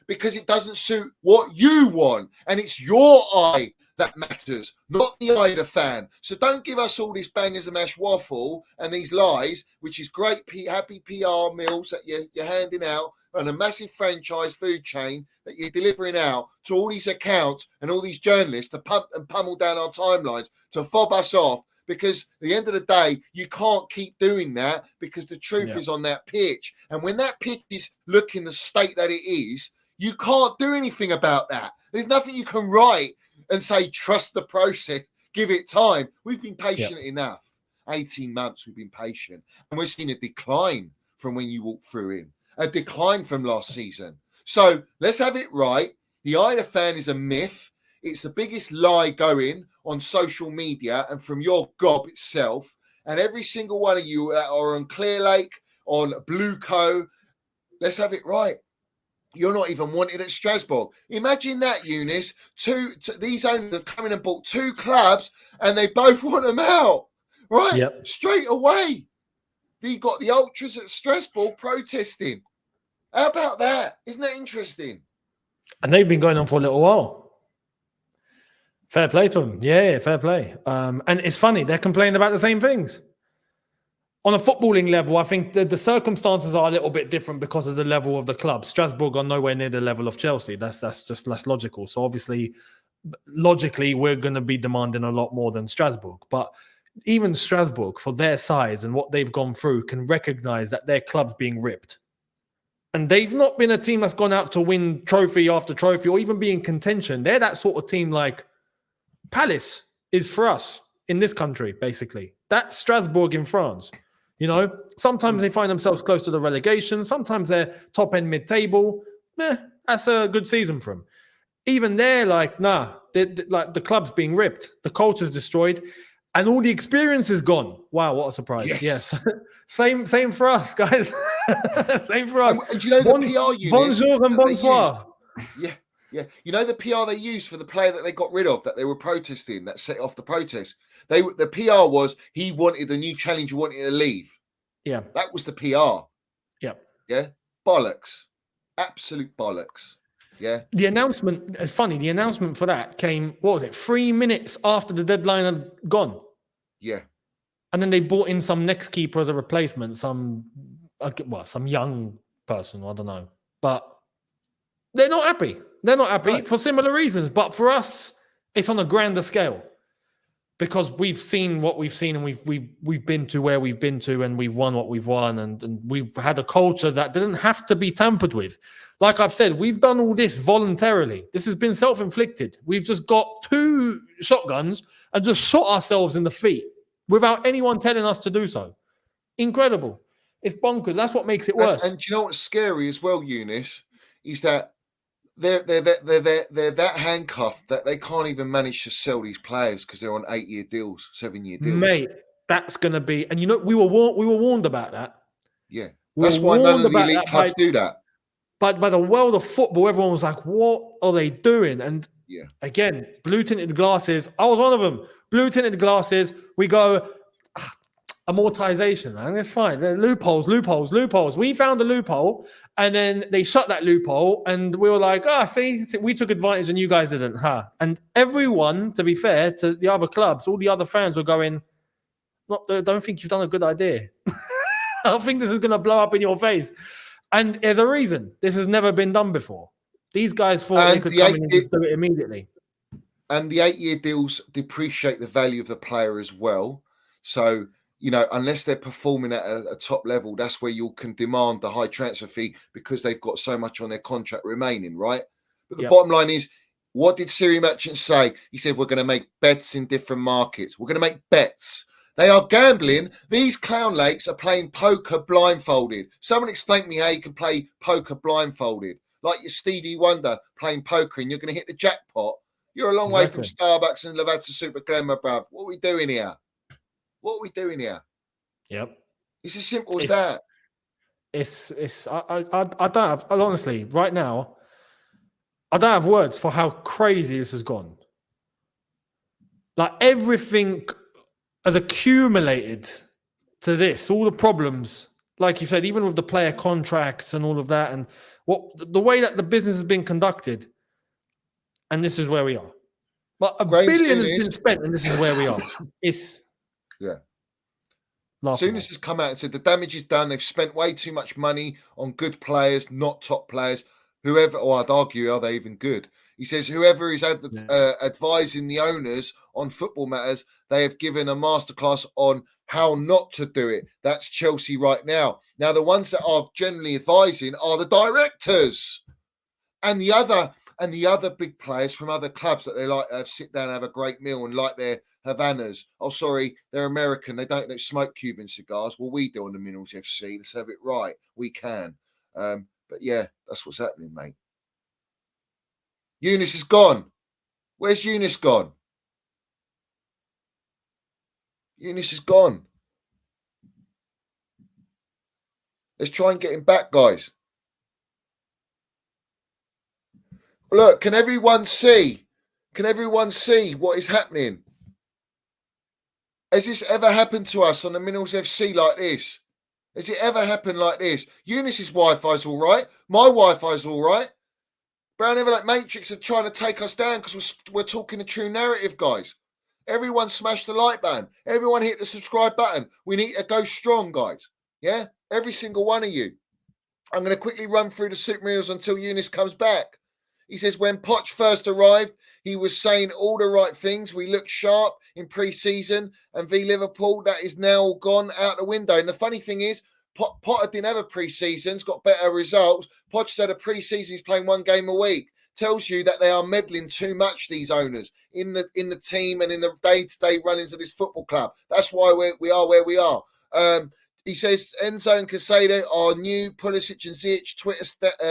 because it doesn't suit what you want. And it's your eye that matters, not the eye of the fan. So don't give us all this bangers and mash waffle and these lies, which is great, happy PR meals that you're handing out and a massive franchise food chain that you're delivering out to all these accounts and all these journalists to pump and pummel down our timelines to fob us off. Because at the end of the day, you can't keep doing that because the truth is on that pitch. And when that pitch is looking the state that it is, you can't do anything about that. There's nothing you can write and say, trust the process, give it time. We've been patient enough. 18 months we've been patient. And we're seeing a decline from when you walk through in, a decline from last season. So let's have it right. The Ida fan is a myth. It's the biggest lie going on social media and from your gob itself. And every single one of you that are on Clear Lake, on Blueco, let's have it right. You're not even wanted at Strasbourg. Imagine that, Eunice. These owners have come in and bought 2 clubs and they both want them out. Right? Yep. Straight away. You got the ultras at Strasbourg protesting. How about that? Isn't that interesting? And they've been going on for a little while. Fair play to them. Yeah, fair play. And it's funny, they're complaining about the same things. On a footballing level, I think the circumstances are a little bit different because of the level of the club. Strasbourg are nowhere near the level of Chelsea. That's just less logical. So obviously, logically, we're going to be demanding a lot more than Strasbourg. But even Strasbourg, for their size and what they've gone through, can recognize that their club's being ripped. And they've not been a team that's gone out to win trophy after trophy or even be in contention. They're that sort of team like Palace is for us in this country, basically. That's Strasbourg in France. You know, sometimes they find themselves close to the relegation. Sometimes they're top end mid-table. That's a good season for them. Even they're like, like the club's being ripped. The culture's destroyed. And all the experience is gone. Wow, what a surprise. Yes. Same for us, guys. Same for us. And do you know the PR unit? Bonjour and bonsoir. Yeah. You know the PR they used for the player that they got rid of, that they were protesting, that set off the protest? The PR was he wanted the new challenger, wanted to leave. Yeah. That was the PR. Yeah. Bollocks. Absolute bollocks. Yeah. The announcement, it's funny, the announcement for that came, 3 minutes after the deadline had gone. Yeah. And then they brought in some next keeper as a replacement, some young person, I don't know. But they're not happy. They're not happy for similar reasons. But for us, it's on a grander scale. Because we've seen what we've seen and we've been to where we've been to and we've won what we've won and we've had a culture that didn't have to be tampered with. Like I've said, we've done all this voluntarily. This has been self-inflicted. We've just got 2 shotguns and just shot ourselves in the feet without anyone telling us to do so. Incredible. It's bonkers. That's what makes it worse. And do you know what's scary as well, Eunice, is that they're that handcuffed that they can't even manage to sell these players because they're on 8-year deals, 7-year deals. Mate, that's going to be, and you know, we were warned about that. Yeah, that's why none of the elite clubs do that. But by the world of football, everyone was like, "What are they doing?" And again, blue tinted glasses. I was one of them. Blue tinted glasses. We go. Amortization, and it's fine. They're loopholes. We found a loophole, and then they shut that loophole, and we were like, see, we took advantage and you guys didn't, huh? And everyone, to be fair to the other clubs, all the other fans were going, don't think you've done a good idea. I think this is going to blow up in your face. And there's a reason. This has never been done before. These guys thought they could come in and do it immediately. And the 8-year deals depreciate the value of the player as well. So, you know, unless they're performing at a top level, that's where you can demand the high transfer fee because they've got so much on their contract remaining, right? But the bottom line is, what did Siri Merchant say? He said, we're going to make bets in different markets. We're going to make bets. They are gambling. These clown lakes are playing poker blindfolded. Someone explain to me how you can play poker blindfolded. Like your Stevie Wonder playing poker and you're going to hit the jackpot. You're a long way from Starbucks and Lavazza Super Crema, bruv. What are we doing here? Yep. It's as simple as that. I don't have, honestly, right now, I don't have words for how crazy this has gone. Like everything has accumulated to this, all the problems, like you said, even with the player contracts and all of that, and what the way that the business has been conducted, and this is where we are. But a billion has been spent, and this is where we are. It's Souness has come out and said the damage is done. They've spent way too much money on good players, not top players. Whoever, or I'd argue, are they even good? He says whoever is advising the owners on football matters, they have given a masterclass on how not to do it. That's Chelsea right now. Now, the ones that are generally advising are the directors and the other big players from other clubs that they like sit down and have a great meal and like their Havanas. Oh, sorry, they're American. They don't smoke Cuban cigars. Well, we do on the Minerals FC. Let's have it right. We can. But yeah, that's what's happening, mate. Eunice is gone. Where's Eunice gone? Eunice is gone. Let's try and get him back, guys. Look, can everyone see? Can everyone see what is happening? Has this ever happened to us on the Minerals FC like this? Has it ever happened like this? Eunice's Wi-Fi's all right. My Wi-Fi's all right. Brown Everlake Matrix are trying to take us down because we're talking a true narrative, guys. Everyone smash the like button. Everyone hit the subscribe button. We need to go strong, guys. Yeah? Every single one of you. I'm going to quickly run through the Super Meals until Eunice comes back. He says, when Poch first arrived, he was saying all the right things. We looked sharp in pre-season, and v Liverpool, that is now all gone out the window. And the funny thing is, Potter didn't have a pre-season. He's got better results. Poch had a pre-season. He's playing one game a week. Tells you that they are meddling too much, these owners, in the team and in the day-to-day runnings of this football club. That's why we are where we are. He says Enzo and Casado are new. Pulisic and Ziyech Twitter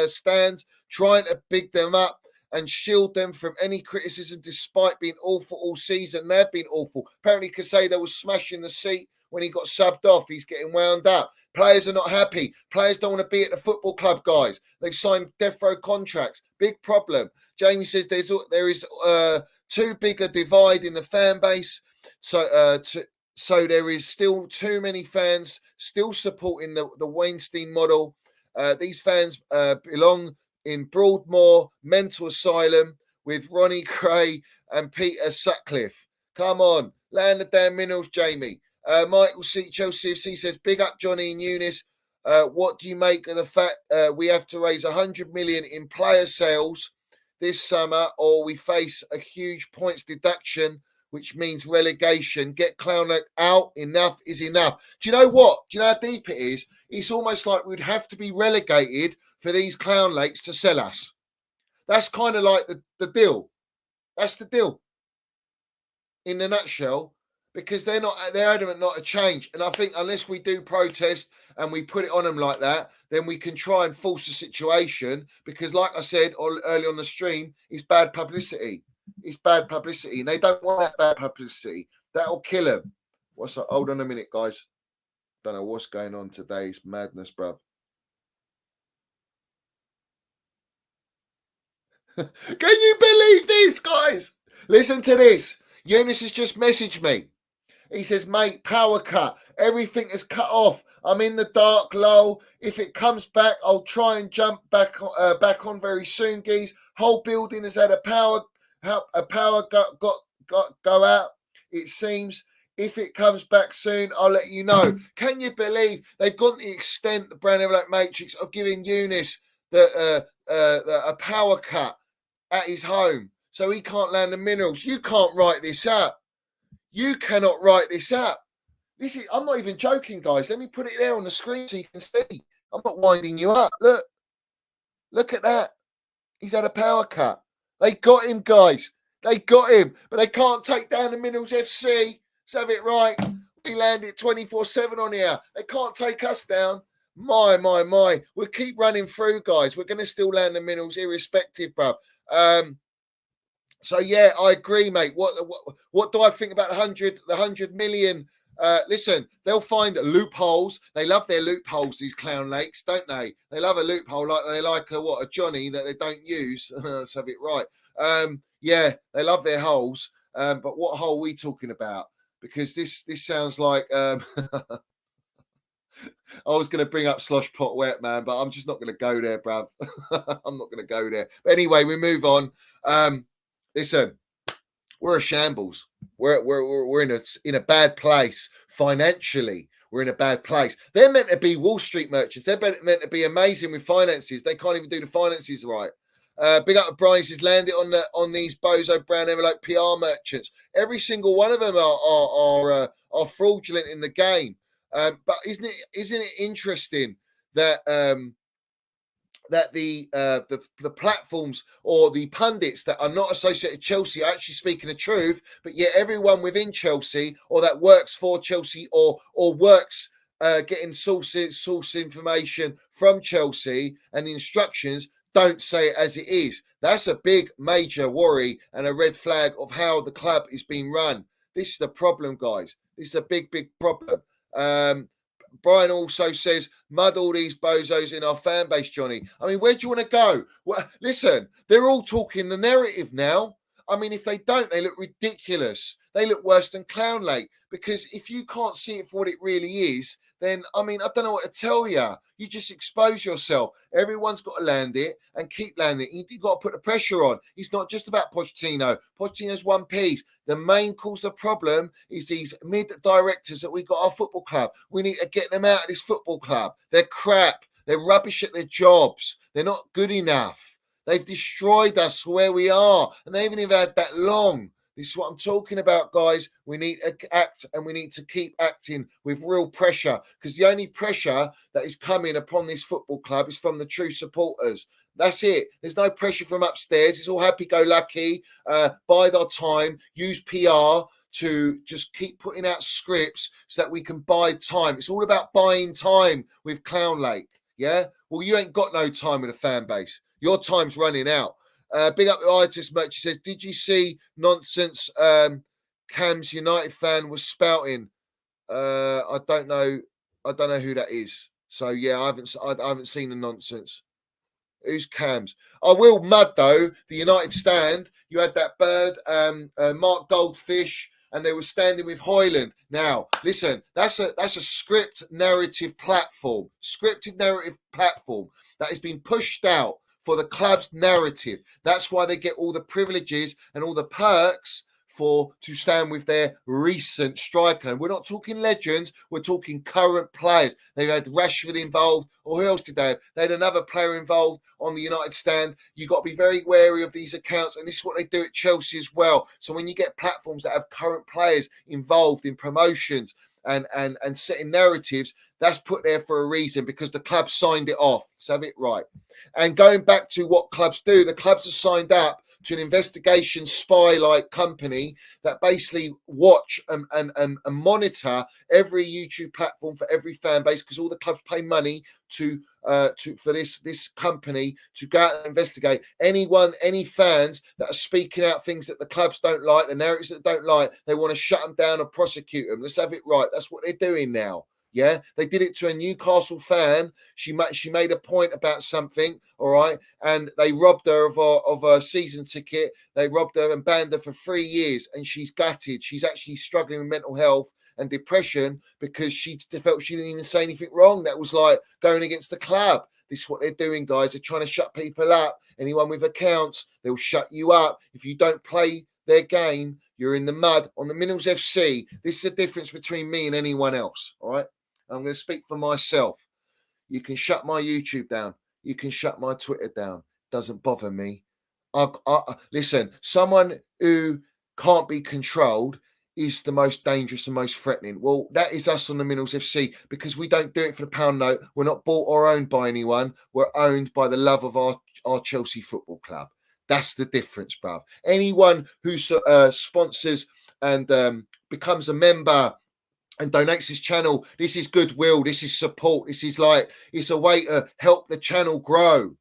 stands trying to big them up and shield them from any criticism despite being awful all season. They've been awful. Apparently Casado was smashing the seat when he got subbed off. He's getting wound up. Players are not happy. Players don't want to be at the football club, guys. They've signed death row contracts. Big problem. Jamie says there is too big a divide in the fan base. So there is still too many fans still supporting the Weinstein model. These fans belong in Broadmoor mental asylum with Ronnie Gray and Peter Sutcliffe. Come on, land the damn minerals, Jamie. Michael C. Chelsea FC says, big up Johnny and Eunice. What do you make of the fact we have to raise 100 million in player sales this summer, or we face a huge points deduction, which means relegation? Get Clown out. Enough is enough. Do you know what? Do you know how deep it is? It's almost like we'd have to be relegated for these Clown Lakes to sell us. That's kind of like the deal. That's the deal in a nutshell, because they're adamant not to change. And I think unless we do protest and we put it on them like that, then we can try and force the situation, because like I said early on the stream, it's bad publicity. It's bad publicity, and they don't want that bad publicity. That'll kill them. What's up? Hold on a minute, guys. Don't know what's going on today. It's madness, bruv. Can you believe this, guys? Listen to this. Eunice has just messaged me. He says, mate, power cut. Everything is cut off. I'm in the dark, lol. If it comes back, I'll try and jump back on very soon, geez. Whole building has had a power go out, it seems. If it comes back soon, I'll let you know. Can you believe they've gone to the extent, the Brown Everlake Matrix, of giving Eunice a power cut at his home so he can't land the minerals? You can't write this up. You cannot write this up. I'm not even joking, guys. Let me put it there on the screen so you can see. I'm not winding you up. Look at that. He's had a power cut. They got him, guys. They got him. But they can't take down the Minerals FC. Let's have it right. We landed 24/7 on here. They can't take us down. My. We'll keep running through, guys. We're going to still land the Minerals irrespective, bruv. So, yeah, I agree, mate. What do I think about the 100 million Listen, they'll find loopholes. They love their loopholes, these clown lakes, don't they? They love a loophole like they like a Johnny that they don't use. Let's have it right. Yeah, they love their holes. But what hole are we talking about? Because this sounds like I was going to bring up Slosh Pot Wet, man, but I'm just not going to go there, bruv. I'm not going to go there. But anyway, we move on. Listen, we're a shambles. We're in a bad place financially. We're in a bad place. They're meant to be Wall Street merchants. They're meant to be amazing with finances. They can't even do the finances right. Big up to Brian, says landed on these bozo brown envelope PR merchants. Every single one of them are fraudulent in the game. But isn't it interesting that that the platforms or the pundits that are not associated with Chelsea are actually speaking the truth, but yet everyone within Chelsea or that works for Chelsea or works getting source information from Chelsea and the instructions don't say it as it is. That's a big major worry and a red flag of how the club is being run. This is the problem, guys. This is a big problem. Brian also says, mud all these bozos in our fan base, Johnny. I mean, where do you want to go? Well, listen, they're all talking the narrative now. I mean, if they don't, they look ridiculous. They look worse than Clown Lake. Because if you can't see it for what it really is, then, I mean, I don't know what to tell you. You just expose yourself. Everyone's got to land it and keep landing it. You've got to put the pressure on. It's not just about Pochettino. Pochettino's one piece. The main cause of the problem is these mid-directors that we got our football club. We need to get them out of this football club. They're crap. They're rubbish at their jobs. They're not good enough. They've destroyed us where we are. And they haven't even had that long. This is what I'm talking about, guys. We need to act and we need to keep acting with real pressure because the only pressure that is coming upon this football club is from the true supporters. That's it. There's no pressure from upstairs. It's all happy-go-lucky. Bide our time. Use PR to just keep putting out scripts so that we can buy time. It's all about buying time with Clown Lake, yeah? Well, you ain't got no time with a fan base. Your time's running out. Big up the Itis merch. He says, did you see nonsense Cam's United fan was spouting? I don't know who that is. So yeah, I haven't seen the nonsense. Who's Cam's? I will mud though. The United stand. You had that bird, Mark Goldfish, and they were standing with Hoyland. Now, listen, that's a script narrative platform. Scripted narrative platform that has been pushed out for the club's narrative. That's why they get all the privileges and all the perks to stand with their recent striker. And we're not talking legends, we're talking current players. They've had Rashford involved, or who else did they have? They had another player involved on the United stand. You've got to be very wary of these accounts, and this is what they do at Chelsea as well. So when you get platforms that have current players involved in promotions and setting narratives, that's put there for a reason because the club signed it off. Let's have it right. And going back to what clubs do, the clubs are signed up to an investigation spy-like company that basically watch and monitor every YouTube platform for every fan base because all the clubs pay money for this company to go out and investigate any fans that are speaking out things that the clubs don't like, the narratives that they don't like. They want to shut them down or prosecute them. Let's have it right. That's what they're doing now. Yeah, they did it to a Newcastle fan. She made a point about something, all right, and they robbed her of a season ticket. They robbed her and banned her for 3 years, and she's gutted. She's actually struggling with mental health and depression because she felt she didn't even say anything wrong. That was like going against the club. This is what they're doing, guys. They're trying to shut people up. Anyone with accounts, they'll shut you up if you don't play their game. You're in the mud. On the Minerals FC, this is the difference between me and anyone else, all right? I'm going to speak for myself. You can shut my YouTube down. You can shut my Twitter down. Doesn't bother me. Listen, someone who can't be controlled is the most dangerous and most threatening. Well, that is us on the Minerals FC because we don't do it for the pound note. We're not bought or owned by anyone. We're owned by the love of our Chelsea Football Club. That's the difference, bruv. Anyone who sponsors and becomes a member and donates his channel, this is goodwill, this is support, this is like, it's a way to help the channel grow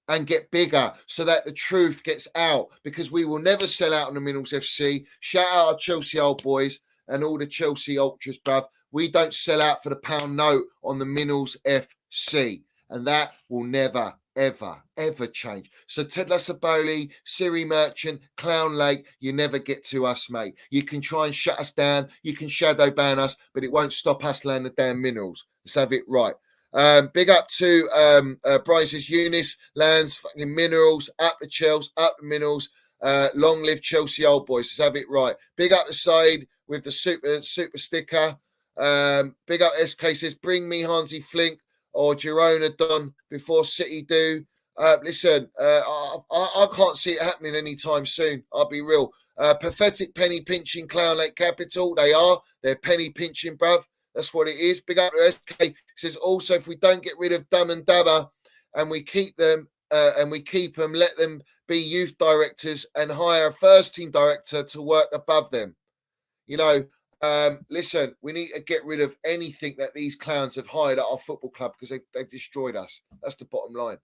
and get bigger so that the truth gets out because we will never sell out on the Minerals FC. Shout out our Chelsea old boys. and all the Chelsea ultras, bruv, we don't sell out for the pound note on the Minnals FC. And that will never, ever, ever change. So Ted Lassaboli, Siri Merchant, Clown Lake, you never get to us, mate. You can try and shut us down. You can shadow ban us, but it won't stop us landing the damn Minerals. Let's have it right. Big up to Brian says, Eunice lands fucking Minerals, up the Chelsea, up the Minerals. Long live Chelsea old boys. Let's have it right. Big up the side with the super sticker. Big up SK says, bring me Hansi Flink or Girona done before City do. Listen, I can't see it happening anytime soon. I'll be real. Pathetic penny pinching Clown Lake Capital. They're penny pinching, bruv. That's what it is. Big up to SK. It says also, if we don't get rid of Dumb and Dabber and we keep them, let them be youth directors and hire a first team director to work above them. You know, listen, we need to get rid of anything that these clowns have hired at our football club because they've destroyed us. That's the bottom line.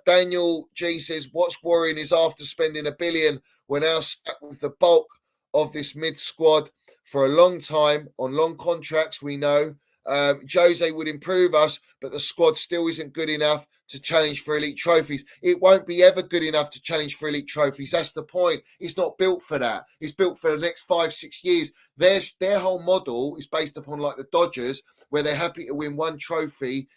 Daniel G says, what's worrying is after spending $1 billion, we're now stuck with the bulk of this mid squad for a long time on long contracts. We know Jose would improve us, but the squad still isn't good enough to challenge for elite trophies. It won't be ever good enough to challenge for elite trophies. That's the point. It's not built for that. It's built for the next 5-6 years. Their whole model is based upon like the Dodgers, where they're happy to win one trophy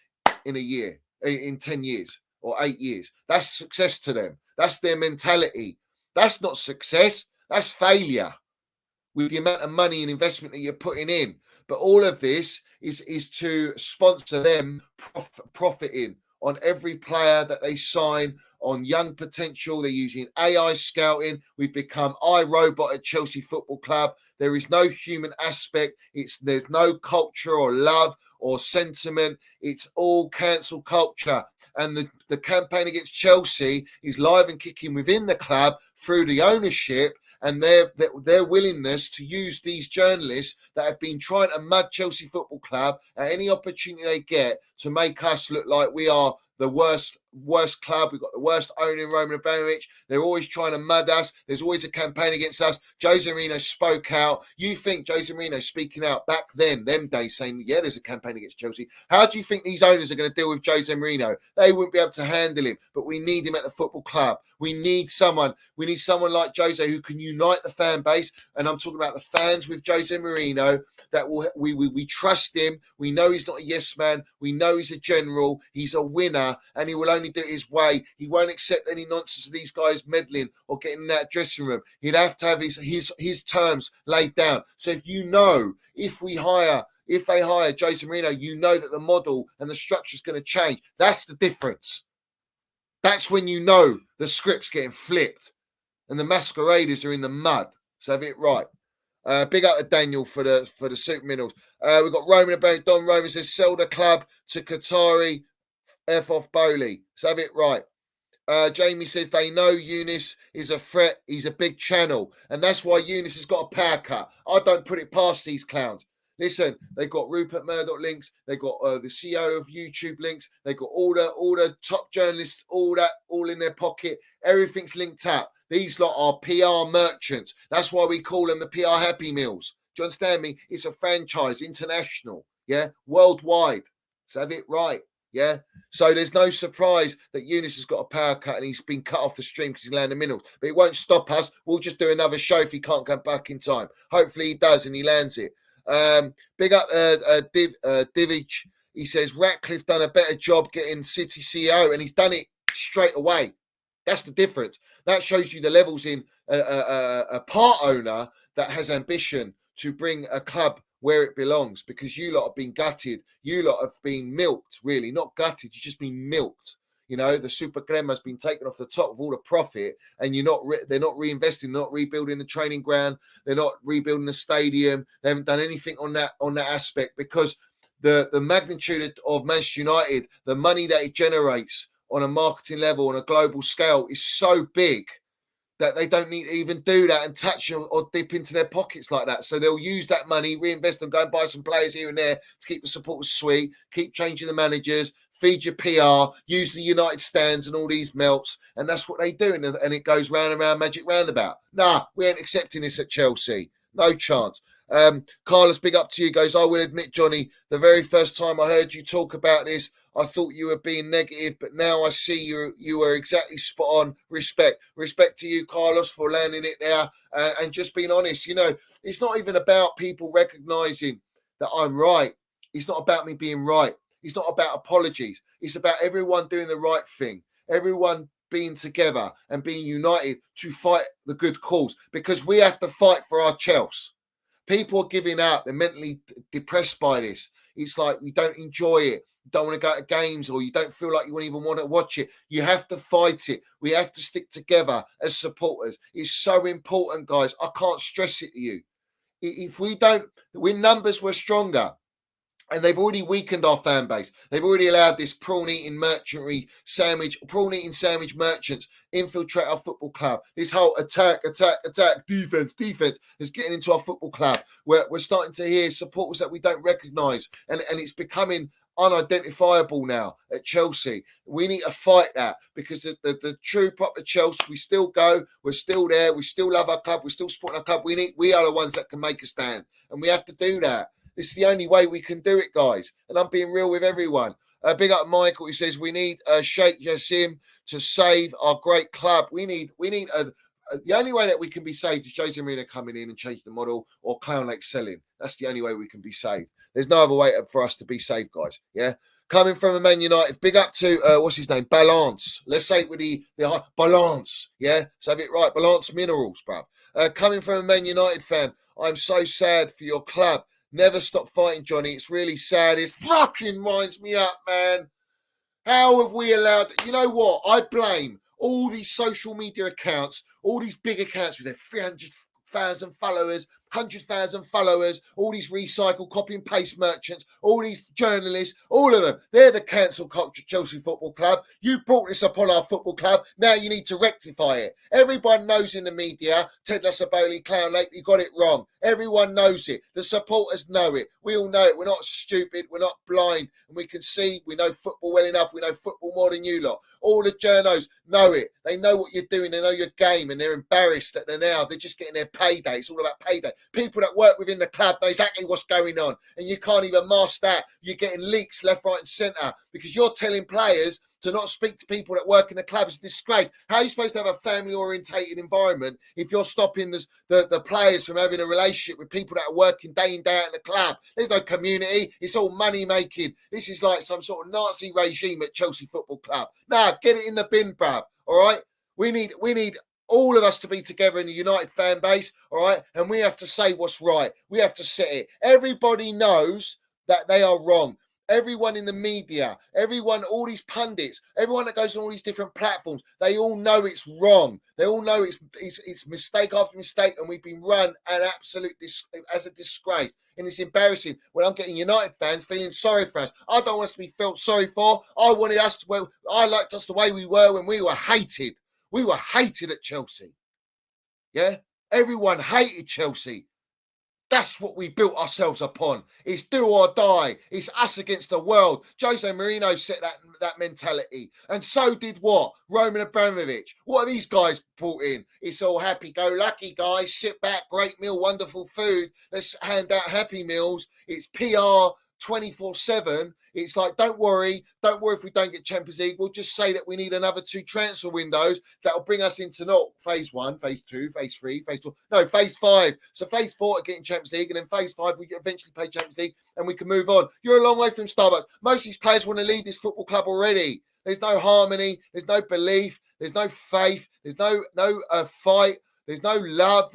in a year, in 10 years or 8 years. That's success to them. That's their mentality. That's not success. That's failure with the amount of money and investment that you're putting in. But all of this is to sponsor them profiting on every player that they sign, on young potential. They're using AI scouting. We've become iRobot at Chelsea Football Club. There is no human aspect. There's no culture or love or sentiment. It's all cancel culture. And the campaign against Chelsea is live and kicking within the club through the ownership and their willingness to use these journalists that have been trying to mud Chelsea Football Club at any opportunity they get to make us look like we are the worst club. We've got the worst owner in Roman Abramovich. They're always trying to mud us. There's always a campaign against us. Jose Mourinho spoke out. You think Jose Mourinho speaking out back then, them days, saying, yeah, there's a campaign against Chelsea. How do you think these owners are going to deal with Jose Mourinho? They wouldn't be able to handle him, but we need him at the football club. We need someone like Jose who can unite the fan base. And I'm talking about the fans with Jose Mourinho that we trust him. We know he's not a yes man. We know he's a general. He's a winner and he will only do it his way. He won't accept any nonsense of these guys meddling or getting in that dressing room. He'd have to have his terms laid down. So if they hire Jose Mourinho, you know that the model and the structure is going to change. That's the difference. That's when you know the script's getting flipped and the masqueraders are in the mud. So have it right. Big up to Daniel for the Super Minerals. We've got Roman about Don Roman says, sell the club to Qatari, F off Bowley. So have it right. Jamie says they know Eunice is a threat. He's a big channel. And that's why Eunice has got a power cut. I don't put it past these clowns. Listen, they've got Rupert Murdoch links. They've got the CEO of YouTube links. They've got all the top journalists, all in their pocket. Everything's linked up. These lot are PR merchants. That's why we call them the PR Happy Meals. Do you understand me? It's a franchise, international, yeah, worldwide. So have it right, yeah. So there's no surprise that Eunice has got a power cut and he's been cut off the stream because he's landed minerals. But it won't stop us. We'll just do another show if he can't come back in time. Hopefully he does and he lands it. Big up Divich. He says Ratcliffe done a better job getting City CEO and he's done it straight away. That's the difference. That shows you the levels in a part owner that has ambition to bring a club where it belongs, because you lot have been gutted. You lot have been milked, really. Not gutted, you've just been milked. You know, the Super Glem has been taken off the top of all the profit, and they're not reinvesting, not rebuilding the training ground, they're not rebuilding the stadium. They haven't done anything on that aspect, because the magnitude of Manchester United, the money that it generates on a marketing level, on a global scale, is so big that they don't need to even do that and touch or dip into their pockets like that. So they'll use that money, reinvest them, go and buy some players here and there to keep the supporters sweet, keep changing the managers, feed your PR, use the United stands and all these melts. And that's what they do. And it goes round and round, magic roundabout. Nah, we ain't accepting this at Chelsea. No chance. Carlos, big up to you guys. I will admit, Johnny, the very first time I heard you talk about this, I thought you were being negative, but now I see you are exactly spot on. Respect to you, Carlos, for landing it there and just being honest. You know, it's not even about people recognizing that I'm right. It's not about me being right. It's not about apologies. It's about everyone doing the right thing. Everyone being together and being united to fight the good cause, because we have to fight for our Chelsea. People are giving up. They're mentally depressed by this. It's like you don't enjoy it. You don't want to go to games, or you don't feel like you even want to watch it. You have to fight it. We have to stick together as supporters. It's so important, guys. I can't stress it to you. If we don't, when numbers were stronger, and they've already weakened our fan base. They've already allowed this prawn-eating prawn-eating sandwich merchants infiltrate our football club. This whole attack, defense is getting into our football club. We're starting to hear supporters that we don't recognise, and it's becoming unidentifiable now at Chelsea. We need to fight that, because the true proper Chelsea, we still go, we're still there, we still love our club, we're still supporting our club. We are the ones that can make a stand, and we have to do that. This is the only way we can do it, guys. And I'm being real with everyone. Big up Michael. He says we need Sheikh Jassim to save our great club. We need the only way that we can be saved is Jose Mourinho coming in and change the model, or Clown Lake selling. That's the only way we can be saved. There's no other way for us to be saved, guys. Yeah. Coming from a Man United, big up to what's his name? Balance. Let's say it with the balance. Yeah. So have it right. Balance Minerals, bro. Coming from a Man United fan, I'm so sad for your club. Never stop fighting, Johnny. It's really sad. It fucking winds me up, man. How have we allowed... You know what? I blame all these social media accounts, all these big accounts with their 300,000 followers, 100,000 followers, all these recycle, copy and paste merchants, all these journalists, all of them. They're the cancel culture Chelsea Football Club. You brought this upon our football club. Now you need to rectify it. Everyone knows in the media, Ted Lassaboli, Clown Lake, you got it wrong. Everyone knows it. The supporters know it. We all know it. We're not stupid. We're not blind. And we can see, we know football well enough. We know football more than you lot. All the journos know it. They know what you're doing. They know your game, and they're embarrassed that they're just getting their payday. It's all about payday. People that work within the club know exactly what's going on, and you can't even mask that. You're getting leaks left, right, and centre because you're telling players to not speak to people that work in the club. It's a disgrace. How are you supposed to have a family-orientated environment if you're stopping the players from having a relationship with people that are working day in, day out in the club? There's no community. It's all money-making. This is like some sort of Nazi regime at Chelsea Football Club. Nah, get it in the bin, bruv. All right? We need all of us to be together in the United fan base, all right? And we have to say what's right. We have to set it. Everybody knows that they are wrong. Everyone in the media, everyone, all these pundits, everyone that goes on all these different platforms, they all know it's wrong. They all know it's mistake after mistake, and we've been run as a disgrace. And it's embarrassing when I'm getting United fans feeling sorry for us. I don't want us to be felt sorry for. I liked us the way we were when we were hated. We were hated at Chelsea. Yeah? Everyone hated Chelsea. That's what we built ourselves upon. It's do or die. It's us against the world. Jose Mourinho set that mentality. And so did what? Roman Abramovich. What are these guys brought in? It's all happy-go-lucky, guys. Sit back, great meal, wonderful food. Let's hand out happy meals. It's PR 24/7. It's like, don't worry if we don't get Champions League. We'll just say that we need another 2 transfer windows that'll bring us into not phase 1, phase 2, phase 3, phase 4. No, phase 5. So phase 4 are getting Champions League, and then phase 5 we eventually play Champions League and we can move on. You're a long way from Starbucks. Most of these players want to leave this football club already. There's no harmony. There's no belief. There's no faith. There's no fight. There's no love.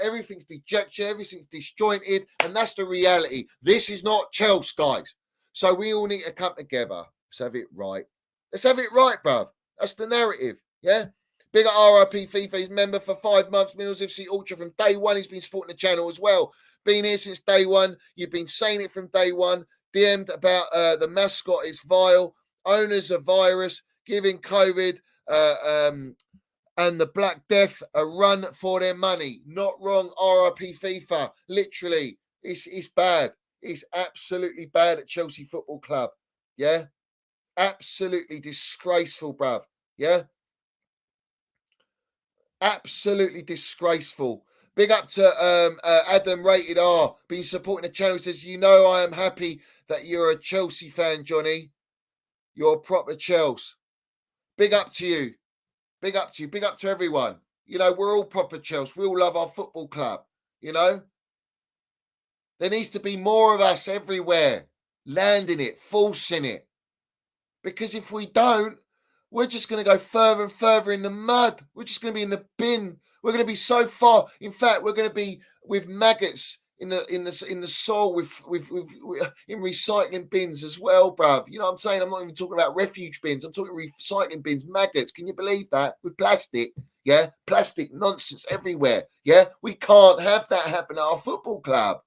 Everything's dejection. Everything's disjointed. And that's the reality. This is not Chelsea, guys. So we all need to come together. Let's have it right. Let's have it right, bruv. That's the narrative. Yeah? Big RIP FIFA. He's member for 5 months. Minerals FC Ultra from day one. He's been supporting the channel as well. Been here since day one. You've been saying it from day one. DM'd about the mascot is vile. Owners a virus. Giving COVID and the Black Death a run for their money. Not wrong, RIP FIFA. Literally, it's bad. It's absolutely bad at Chelsea Football Club. Yeah? Absolutely disgraceful, bruv. Yeah? Absolutely disgraceful. Big up to Adam Rated R, been supporting the channel. Says, you know, I am happy that you're a Chelsea fan, Johnny. You're a proper Chelsea. Big up to you. Big up to you. Big up to everyone. You know, we're all proper Chelsea. We all love our football club. You know, there needs to be more of us everywhere, landing it, forcing it. Because if we don't, we're just going to go further and further in the mud. We're just going to be in the bin. We're going to be so far. In fact, we're going to be with maggots in the soil, with in recycling bins as well, bruv. You know what I'm saying? I'm not even talking about refuge bins. I'm talking recycling bins, maggots. Can you believe that? With plastic, yeah, plastic nonsense everywhere. Yeah, we can't have that happen at our football club.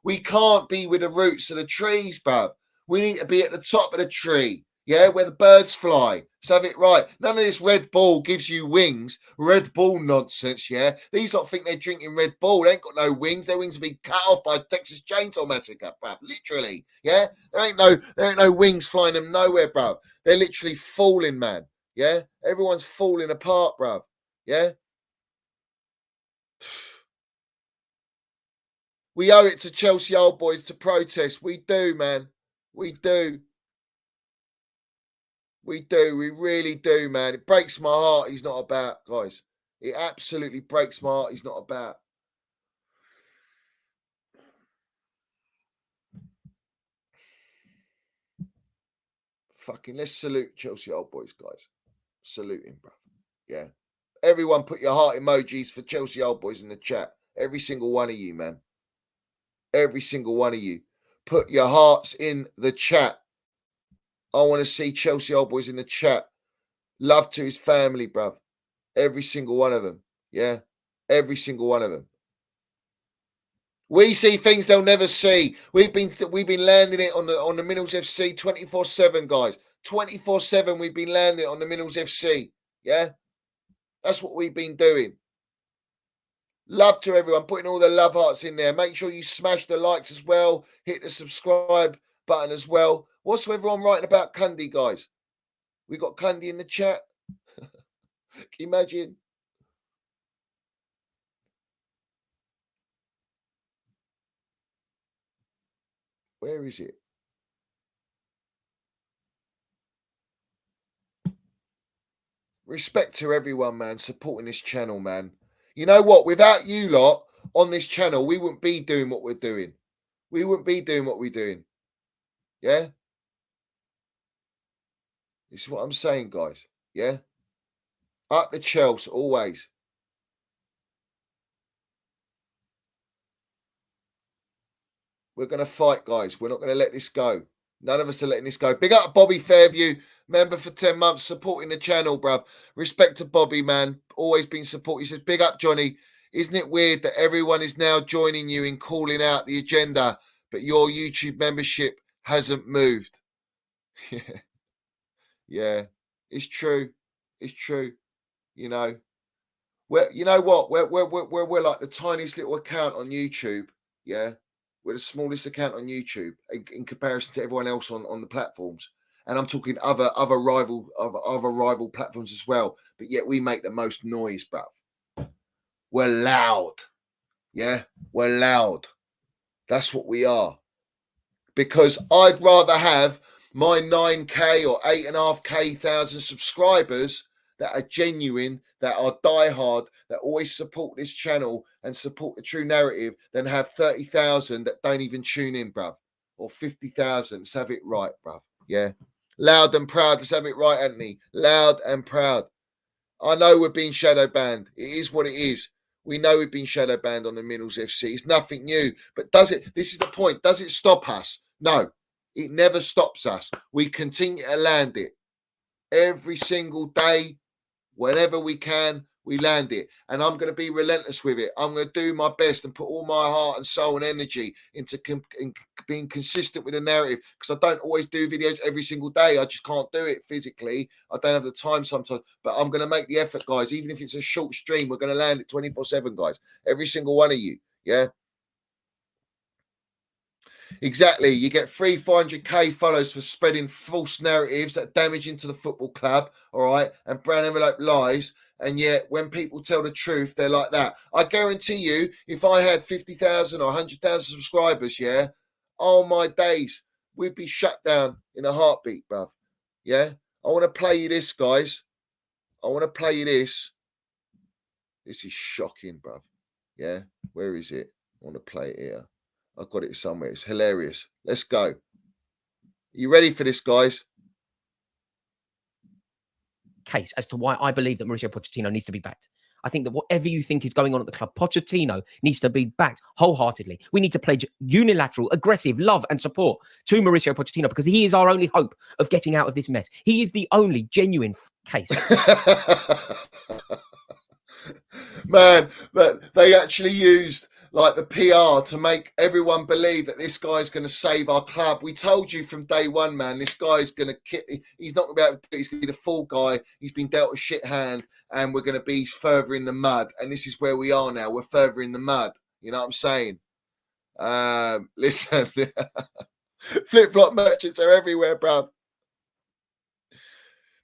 We can't be with the roots of the trees, bruv. We need to be at the top of the tree. Yeah, where the birds fly. Let's have it right. None of this Red Bull gives you wings. Red Bull nonsense, yeah? These lot think they're drinking Red Bull. They ain't got no wings. Their wings have been cut off by a Texas Chainsaw Massacre, bruv. Literally, yeah? There ain't no wings flying them nowhere, bruv. They're literally falling, man. Yeah? Everyone's falling apart, bruv. Yeah? We owe it to Chelsea old boys to protest. We do, man. We do. We do. We really do, man. It breaks my heart he's not about, guys. It absolutely breaks my heart he's not about. Fucking let's salute Chelsea old boys, guys. Salute him, bro. Yeah. Everyone put your heart emojis for Chelsea old boys in the chat. Every single one of you, man. Every single one of you. Put your hearts in the chat. I want to see Chelsea old boys in the chat. Love to his family, bruv. Every single one of them. Yeah. Every single one of them. We see things they'll never see. We've been landing it on the Minerals FC 24/7, guys. 24/7 we've been landing it on the Minerals FC. Yeah? That's what we've been doing. Love to everyone. Putting all the love hearts in there. Make sure you smash the likes as well. Hit the subscribe button as well. What's everyone writing about Cundy, guys? We got Cundy in the chat. Can you imagine? Where is it? Respect to everyone, man, supporting this channel, man. You know what? Without you lot on this channel, we wouldn't be doing what we're doing. We wouldn't be doing what we're doing. Yeah? This is what I'm saying, guys. Yeah? Up the Chelsea, always. We're going to fight, guys. We're not going to let this go. None of us are letting this go. Big up Bobby Fairview, member for 10 months, supporting the channel, bruv. Respect to Bobby, man. Always been supporting. He says, big up, Johnny. Isn't it weird that everyone is now joining you in calling out the agenda, but your YouTube membership hasn't moved? Yeah. Yeah. It's true. It's true. You know. You know what? We're like the tiniest little account on YouTube. Yeah. We're the smallest account on YouTube in comparison to everyone else on the platforms. And I'm talking other rival platforms as well. But yet we make the most noise, bruv. We're loud. Yeah, we're loud. That's what we are. Because I'd rather have my 9K or 8,500 subscribers that are genuine, that are diehard, that always support this channel and support the true narrative, than have 30,000 that don't even tune in, bruv. Or 50,000. Let's have it right, bruv. Yeah. Loud and proud. Let's have it right, Anthony. Loud and proud. I know we're being shadow banned. It is what it is. We know we've been shadow banned on the Minerals FC. It's nothing new. But does it? This is the point. Does it stop us? No. It never stops us. We continue to land it. Every single day, whenever we can, we land it. And I'm going to be relentless with it. I'm going to do my best and put all my heart and soul and energy into being consistent with the narrative, because I don't always do videos every single day. I just can't do it physically. I don't have the time sometimes, but I'm going to make the effort, guys. Even if it's a short stream, we're going to land it 24/7, guys. Every single one of you. Yeah. Exactly. You get 400k followers for spreading false narratives that damage into the football club, all right, and brown envelope lies. And yet, when people tell the truth, they're like that. I guarantee you, if I had 50,000 or 100,000 subscribers, yeah, oh my days, we'd be shut down in a heartbeat, bruv. Yeah. I want to play you this, guys. I want to play you this. This is shocking, bruv. Yeah. Where is it? I want to play it here. I've got it somewhere. It's hilarious. Let's go. Are you ready for this, guys? Case as to why I believe that Mauricio Pochettino needs to be backed. I think that whatever you think is going on at the club, Pochettino needs to be backed wholeheartedly. We need to pledge unilateral, aggressive love and support to Mauricio Pochettino because he is our only hope of getting out of this mess. He is the only genuine case. Man, but they actually used like the PR to make everyone believe that this guy's going to save our club. We told you from day one, man, this guy's going to he's not going to be able to do it. He's going to be the full guy. He's been dealt a shit hand and we're going to be further in the mud. And this is where we are now. We're further in the mud. You know what I'm saying? Listen, flip-flop merchants are everywhere, bruv.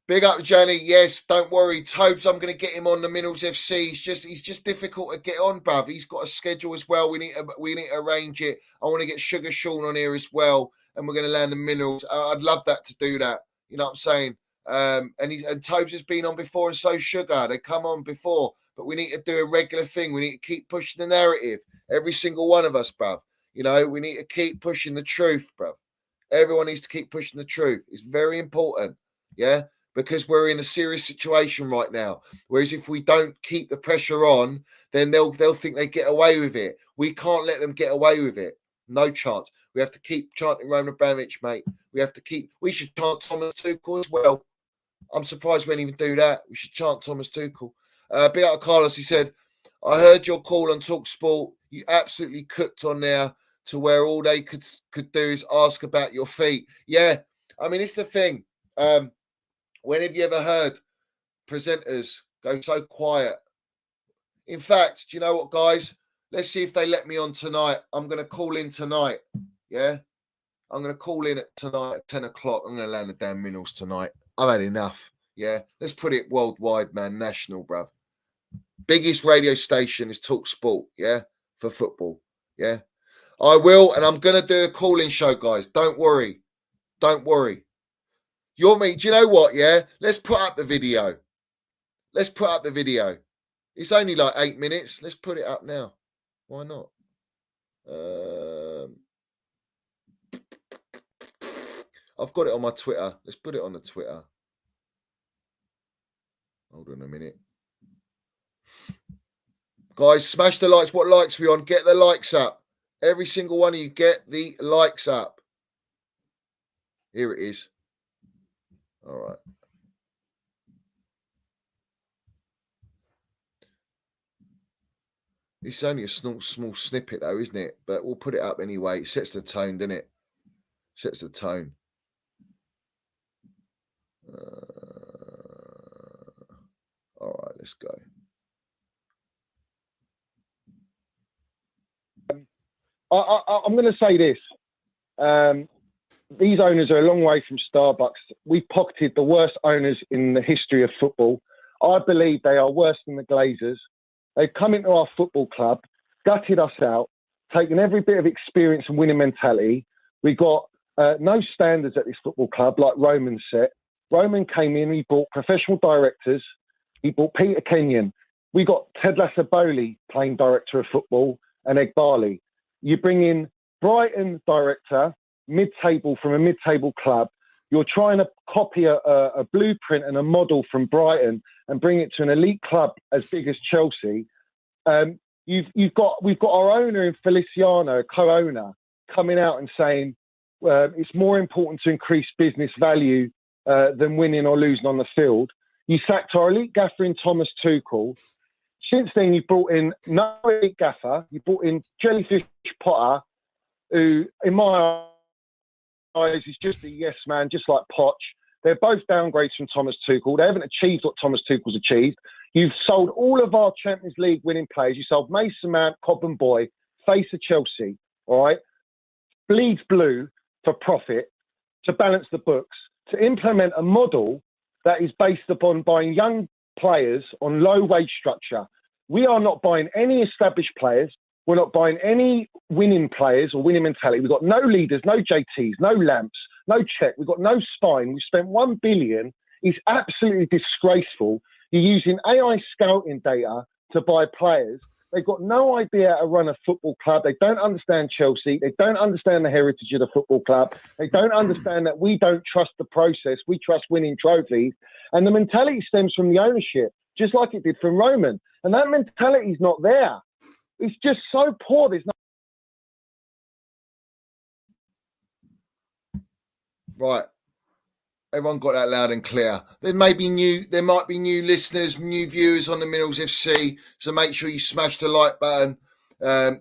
Big up, Johnny. Yes, don't worry. Tobes, I'm going to get him on the Minerals FC. He's just difficult to get on, bruv. He's got a schedule as well. We need to arrange it. I want to get Sugar Sean on here as well, and we're going to land the Minerals. I'd love that to do that. You know what I'm saying? And Tobes has been on before, and so Sugar. They come on before, but we need to do a regular thing. We need to keep pushing the narrative. Every single one of us, bruv. You know, we need to keep pushing the truth, bruv. Everyone needs to keep pushing the truth. It's very important. Yeah. Because we're in a serious situation right now. Whereas if we don't keep the pressure on, then they'll think they get away with it. We can't let them get away with it. No chance. We have to keep chanting Roman Abramovich, mate. We should chant Thomas Tuchel as well. I'm surprised we didn't even do that. We should chant Thomas Tuchel. Big out of Carlos, he said, I heard your call on TalkSport. You absolutely cooked on there to where all they could do is ask about your feet. Yeah, I mean, it's the thing. When have you ever heard presenters go so quiet? In fact, do you know what, guys? Let's see if they let me on tonight. I'm going to call in tonight. Yeah? I'm going to call in tonight at 10 o'clock. I'm going to land the damn Minerals tonight. I've had enough. Yeah? Let's put it worldwide, man. National, bruv. Biggest radio station is TalkSport. Yeah? For football. Yeah? I will, and I'm going to do a call-in show, guys. Don't worry. Don't worry. Do you know what? Yeah, let's put up the video. Let's put up the video. It's only like 8 minutes. Let's put it up now. Why not? I've got it on my Twitter. Let's put it on the Twitter. Hold on a minute. Guys, smash the likes. What likes we on? Get the likes up. Every single one of you, get the likes up. Here it is. All right. It's only a small snippet, though, isn't it? But we'll put it up anyway. It sets the tone, doesn't it? Sets the tone. All right, let's go. I'm going to say this. These owners are a long way from Starbucks. We pocketed the worst owners in the history of football. I believe they are worse than the Glazers. They've come into our football club, gutted us out, taken every bit of experience and winning mentality. We got no standards at this football club, like Roman said. Roman came in, he brought professional directors. He brought Peter Kenyon. We got Ted Lassaboli playing director of football and Egg Barley. You bring in Brighton director, mid-table from a mid-table club. You're trying to copy a blueprint and a model from Brighton and bring it to an elite club as big as Chelsea. We've got our owner in Feliciano, a co-owner, coming out and saying it's more important to increase business value than winning or losing on the field. You sacked our elite gaffer in Thomas Tuchel. Since then, you brought in no elite gaffer. You brought in Jellyfish Potter, who, in my eyes, is just a yes man, just like Poch. They're both downgrades from Thomas Tuchel. They haven't achieved what Thomas Tuchel's achieved. You've sold all of our Champions League winning players. You sold Mason Mount, Cobb and Boy, face of Chelsea. All right. bleeds blue for profit to balance the books, to implement a model that is based upon buying young players on low wage structure. We are not buying any established players. We're not buying any winning players or winning mentality. We've got no leaders, no JTs, no Lamps, no check. We've got no spine. We've spent $1 billion. It's absolutely disgraceful. You're using AI scouting data to buy players. They've got no idea how to run a football club. They don't understand Chelsea. They don't understand the heritage of the football club. They don't understand that we don't trust the process. We trust winning trophies. And the mentality stems from the ownership, just like it did from Roman. And that mentality is not there. It's just so poor. There's no. Right. Everyone got that loud and clear. There might be new listeners, new viewers on the Minerals FC. So make sure you smash the like button.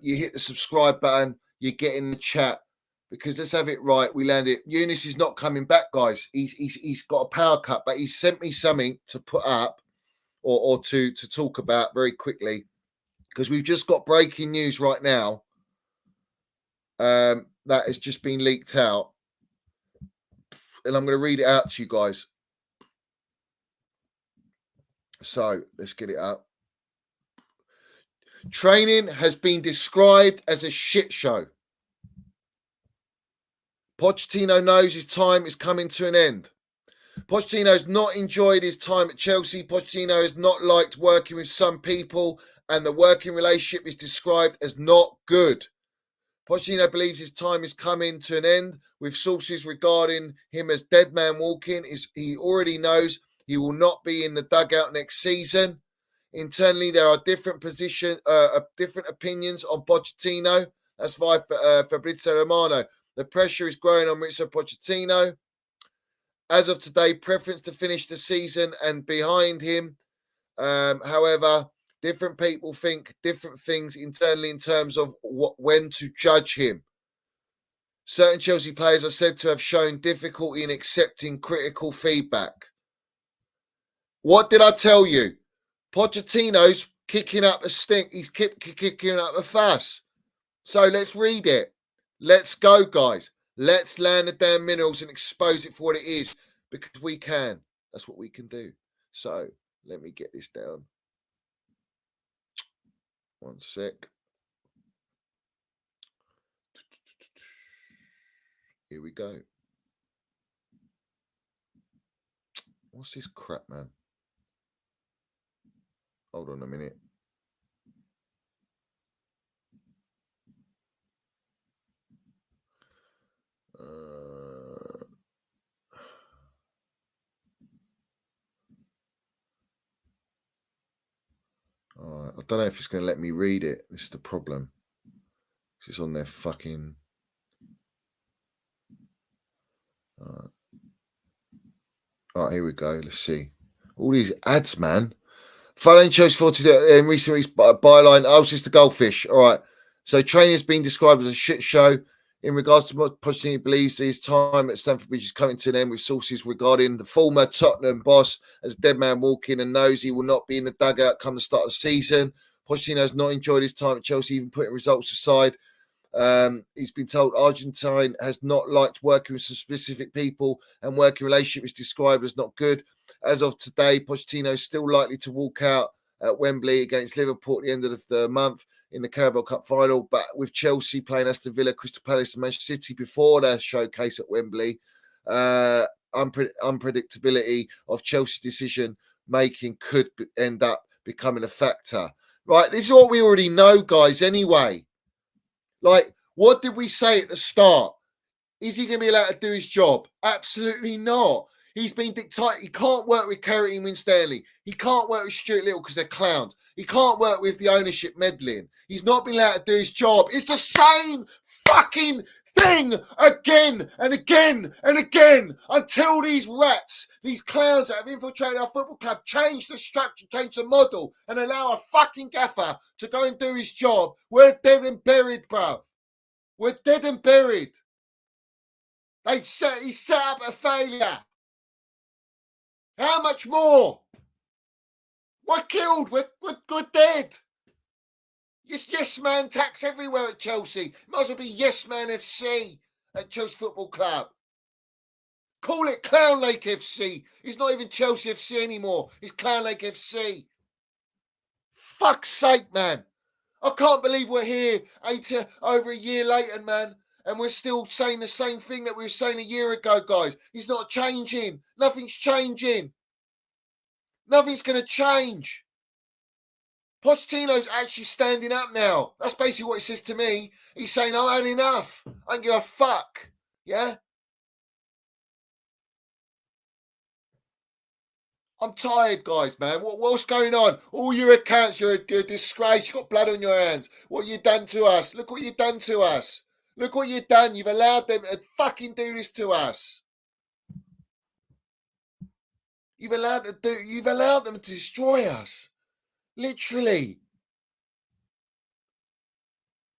You hit the subscribe button. You get in the chat, because let's have it right. We landed. Eunice is not coming back, guys. He's got a power cut, but he sent me something to put up or to talk about very quickly, because we've just got breaking news right now. That has just been leaked out. And I'm going to read it out to you guys. So let's get it up. Training has been described as a shit show. Pochettino knows his time is coming to an end. Pochettino has not enjoyed his time at Chelsea. Pochettino has not liked working with some people, and the working relationship is described as not good. Pochettino believes his time is coming to an end, with sources regarding him as dead man walking. He already knows he will not be in the dugout next season. Internally, there are different opinions on Pochettino. That's via Fabrizio Romano. The pressure is growing on Mauricio Pochettino. As of today, preference to finish the season and behind him. However, different people think different things internally in terms of when to judge him. Certain Chelsea players are said to have shown difficulty in accepting critical feedback. What did I tell you? Pochettino's kicking up a stink. He's kicking up a fuss. So let's read it. Let's go, guys. Let's land the damn Minerals and expose it for what it is, because we can. That's what we can do. So let me get this down. One sec. Here we go. What's this crap, man? Hold on a minute. I don't know if it's going to let me read it. This is the problem. It's on their fucking... All right, here we go. Let's see. All these ads, man. Following chose 40 in recent weeks byline. Oh, it's just the goldfish. All right. So training has been described as a shit show. In regards to what Pochettino believes his time at Stamford Bridge is coming to an end, with sources regarding the former Tottenham boss as a dead man walking and knows he will not be in the dugout come the start of the season. Pochettino has not enjoyed his time at Chelsea, even putting results aside. He's been told Argentine has not liked working with some specific people, and working relationship is described as not good. As of today, Pochettino is still likely to walk out at Wembley against Liverpool at the end of the month in the Carabao Cup final, but with Chelsea playing Aston Villa, Crystal Palace and Manchester City before their showcase at Wembley, unpredictability of Chelsea's decision making could end up becoming a factor. Right, this is what we already know, guys, anyway. Like, what did we say at the start? Is he going to be allowed to do his job? Absolutely not. He's been dictated. He can't work with Kerry and Winstanley. He can't work with Stuart Little because they're clowns. He can't work with the ownership meddling. He's not been allowed to do his job. It's the same fucking thing again and again and again until these rats, these clowns that have infiltrated our football club, change the structure, change the model, and allow a fucking gaffer to go and do his job. We're dead and buried, bruv. We're dead and buried. He set up a failure. How much more? We're killed. We're dead. Just yes man tax everywhere at Chelsea. Might as well be yes man FC at Chelsea Football Club. Call it Clown Lake FC. It's not even Chelsea FC anymore. It's Clown Lake FC. Fuck's sake, man. I can't believe we're here over a year later, man. And we're still saying the same thing that we were saying a year ago, guys. It's not changing. Nothing's changing. Nothing's going to change. Pochettino's actually standing up now. That's basically what he says to me. He's saying, I've had enough. I don't give a fuck. Yeah? I'm tired, guys, man. What's going on? All your accounts, you're a disgrace. You've got blood on your hands. What you done to us? Look what you've done to us. Look what you've done. You've allowed them to fucking do this to us. You've allowed them to destroy us. Literally.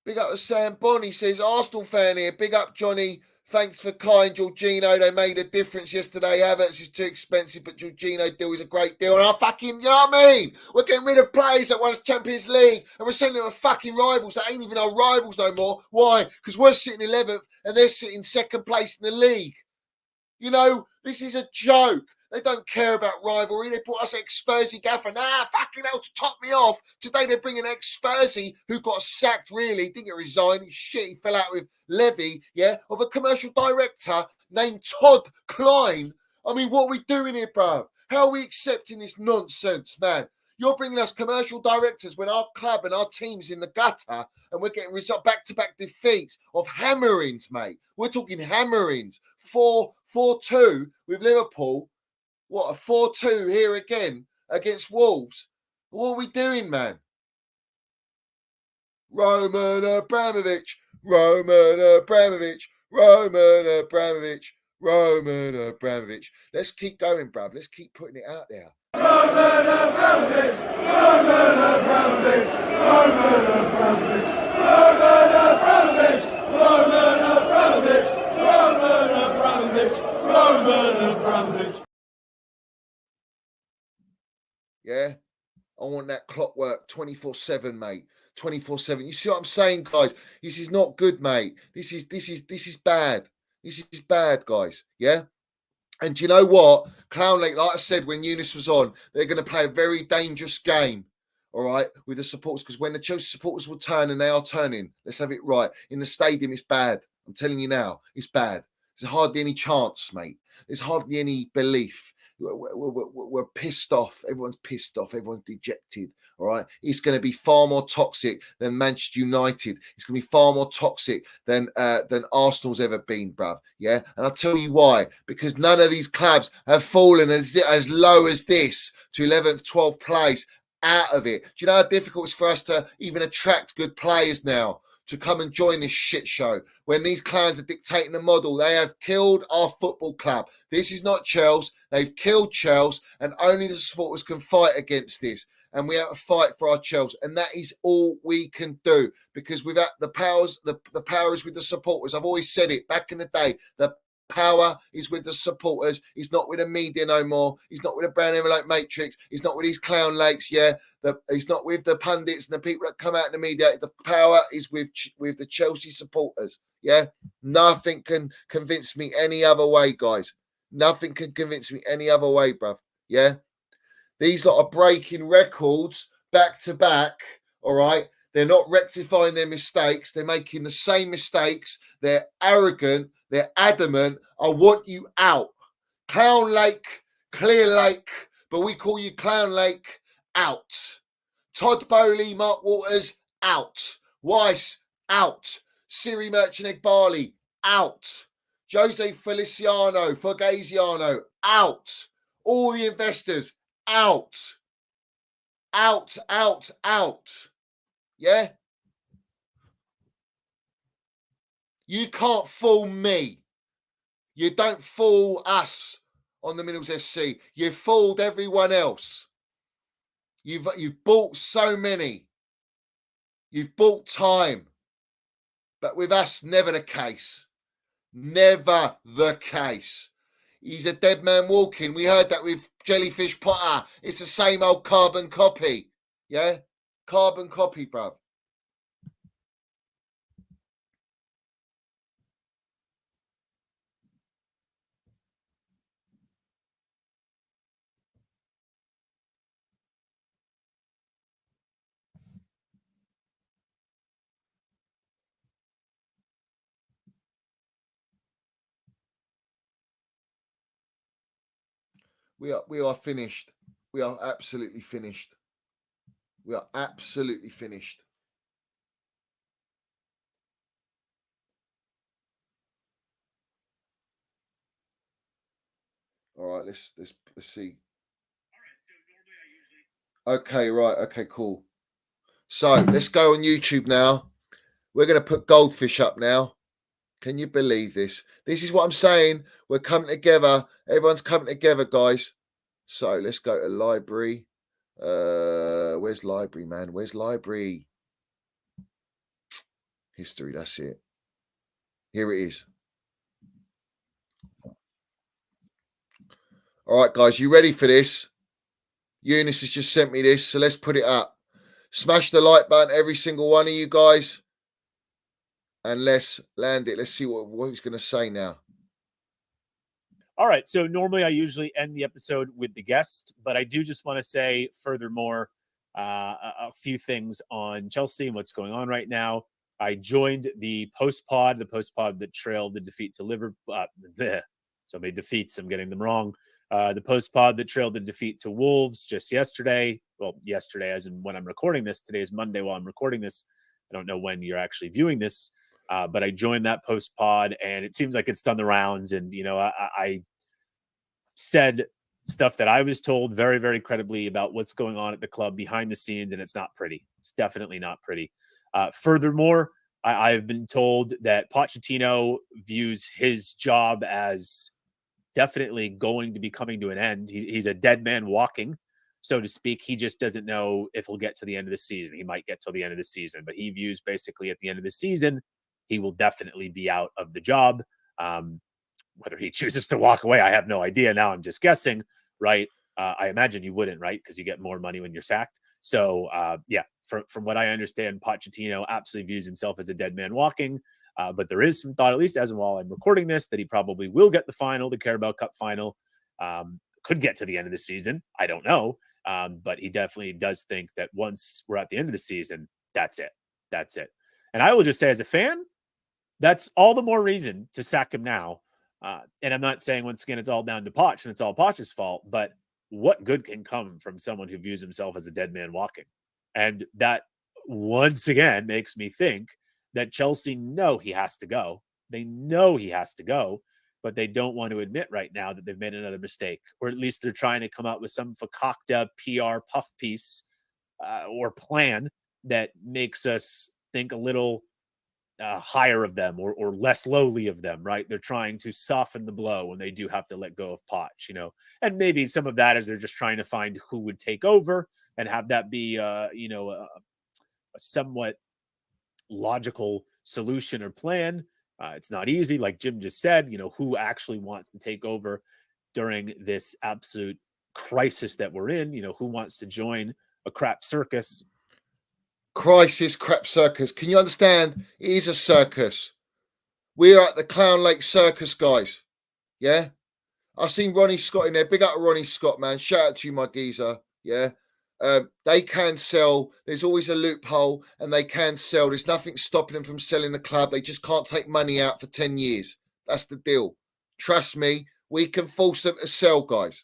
Big up to Sam Bonnie, says, Arsenal fan here. Big up, Johnny. Thanks for kind, Jorginho. They made a difference yesterday. Havertz is too expensive, but Jorginho deal is a great deal. And I fucking, you know what I mean? We're getting rid of players that won the Champions League, and we're sending them to fucking rivals that ain't even our rivals no more. Why? Because we're sitting 11th, and they're sitting second place in the league. You know, this is a joke. They don't care about rivalry. They brought us ex-Spursy gaffer. Fucking hell, to top me off. Today they're bringing ex-Spursy who got sacked, really. Didn't get resigned. He fell out with Levy, yeah, of a commercial director named Todd Klein. I mean, what are we doing here, bro? How are we accepting this nonsense, man? You're bringing us commercial directors when our club and our team's in the gutter and we're getting back-to-back defeats of hammerings, mate. We're talking hammerings. 4-2 with Liverpool. What, a 4-2 here again against Wolves? What are we doing, man? Roman Abramovich, Roman Abramovich, Roman Abramovich, Roman Abramovich. Let's keep going, bruv. Let's keep putting it out there. Roman Abramovich, Roman Abramovich, Roman Abramovich, Roman Abramovich, Roman Abramovich, Roman Abramovich, Roman Abramovich. Yeah, I want that clockwork 24/7, mate. 24/7. You see what I'm saying, guys? This is not good, mate. This is bad. This is bad, guys. Yeah. And do you know what? Clown Lake, like I said, when Eunice was on, they're going to play a very dangerous game. All right, with the supporters, because when the Chelsea supporters will turn, and they are turning, let's have it right. In the stadium, it's bad. I'm telling you now, it's bad. There's hardly any chance, mate. There's hardly any belief. We're pissed off. Everyone's pissed off. Everyone's dejected. All right. It's going to be far more toxic than Manchester United. It's going to be far more toxic than Arsenal's ever been, bruv. Yeah. And I'll tell you why. Because none of these clubs have fallen as low as this to 11th, 12th place out of it. Do you know how difficult it's for us to even attract good players now to come and join this shit show? When these clans are dictating the model, they have killed our football club. This is not Chelsea. They've killed Chelsea, and only the supporters can fight against this. And we have to fight for our Chelsea, and that is all we can do. Because without the powers, the power is with the supporters. I've always said it back in the day. The power is with the supporters. He's not with the media no more. He's not with the brown envelope matrix. He's not with these clown lakes. Yeah, he's not with the pundits and the people that come out in the media. The power is with the Chelsea supporters. Yeah, nothing can convince me any other way, guys. Nothing can convince me any other way, bruv. Yeah, these lot are breaking records back to back. All right, they're not rectifying their mistakes. They're making the same mistakes. They're arrogant. They're adamant. I want you out. Clown Lake, Clear Lake, but we call you Clown Lake, out. Todd Bowley, Mark Waters, out. Weiss, out. Siri Merchant Barley, out. JOSÉ Feliciano, Fogaziano, out. All the investors, out. Out, out, out. Yeah? You can't fool me. You don't fool us on the Middles FC. You've fooled everyone else. You've bought so many. You've bought time. But with us, never the case. Never the case. He's a dead man walking. We heard that with Jellyfish Potter. It's the same old carbon copy. Yeah? Carbon copy, bruv. We are finished. We are absolutely finished. We are absolutely finished. All right, let's see. Okay, right. Okay, cool. So let's go on YouTube now. We're going to put goldfish up now. Can you believe this? This is what I'm saying. We're coming together. Everyone's coming together, guys. So let's go to library. Where's library, man? Where's library? History, that's it. Here it is. All right, guys, you ready for this? Eunice has just sent me this, so let's put it up. Smash the like button, every single one of you guys. And let's land it. Let's see what he's going to say now. All right. So normally I usually end the episode with the guest, but I do just want to say furthermore a few things on Chelsea and what's going on right now. I joined the post pod that trailed the defeat to Liverpool. So many defeats, I'm getting them wrong. The post pod that trailed the defeat to Wolves just yesterday. Well, yesterday, as in when I'm recording this. Today is Monday while I'm recording this. I don't know when you're actually viewing this, but I joined that post pod, and it seems like it's done the rounds. And, you know, I said stuff that I was told very, very credibly about what's going on at the club behind the scenes, and it's not pretty. It's definitely not pretty. Furthermore, I've been told that Pochettino views his job as definitely going to be coming to an end. He's a dead man walking, so to speak. He just doesn't know if he'll get to the end of the season. He might get till the end of the season, but he views basically at the end of the season, he will definitely be out of the job. Whether he chooses to walk away, I have no idea. Now I'm just guessing, right? I imagine you wouldn't, right? Because you get more money when you're sacked. So, yeah, from what I understand, Pochettino absolutely views himself as a dead man walking. But there is some thought, at least as while I'm recording this, that he probably will get the final, the Carabao Cup final. Could get to the end of the season. I don't know. But he definitely does think that once we're at the end of the season, that's it. That's it. And I will just say, as a fan, that's all the more reason to sack him now. And I'm not saying, once again, it's all down to Poch and it's all Poch's fault, but what good can come from someone who views himself as a dead man walking? And that, once again, makes me think that Chelsea know he has to go. They know he has to go, but they don't want to admit right now that they've made another mistake, or at least they're trying to come up with some fakakta PR puff piece or plan that makes us think a little higher of them or less lowly of them, right? They're trying to soften the blow when they do have to let go of Poch, you know, and maybe some of that is they're just trying to find who would take over and have that be, a somewhat logical solution or plan. It's not easy. Like Jim just said, you know, who actually wants to take over during this absolute crisis that we're in? You know, who wants to join a crap circus? Crisis, crap circus. Can you understand? It is a circus. We are at the Clown Lake Circus, guys. Yeah? I've seen Ronnie Scott in there. Big up to Ronnie Scott, man. Shout out to you, my geezer. Yeah? They can sell. There's always a loophole, and they can sell. There's nothing stopping them from selling the club. They just can't take money out for 10 years. That's the deal. Trust me, we can force them to sell, guys.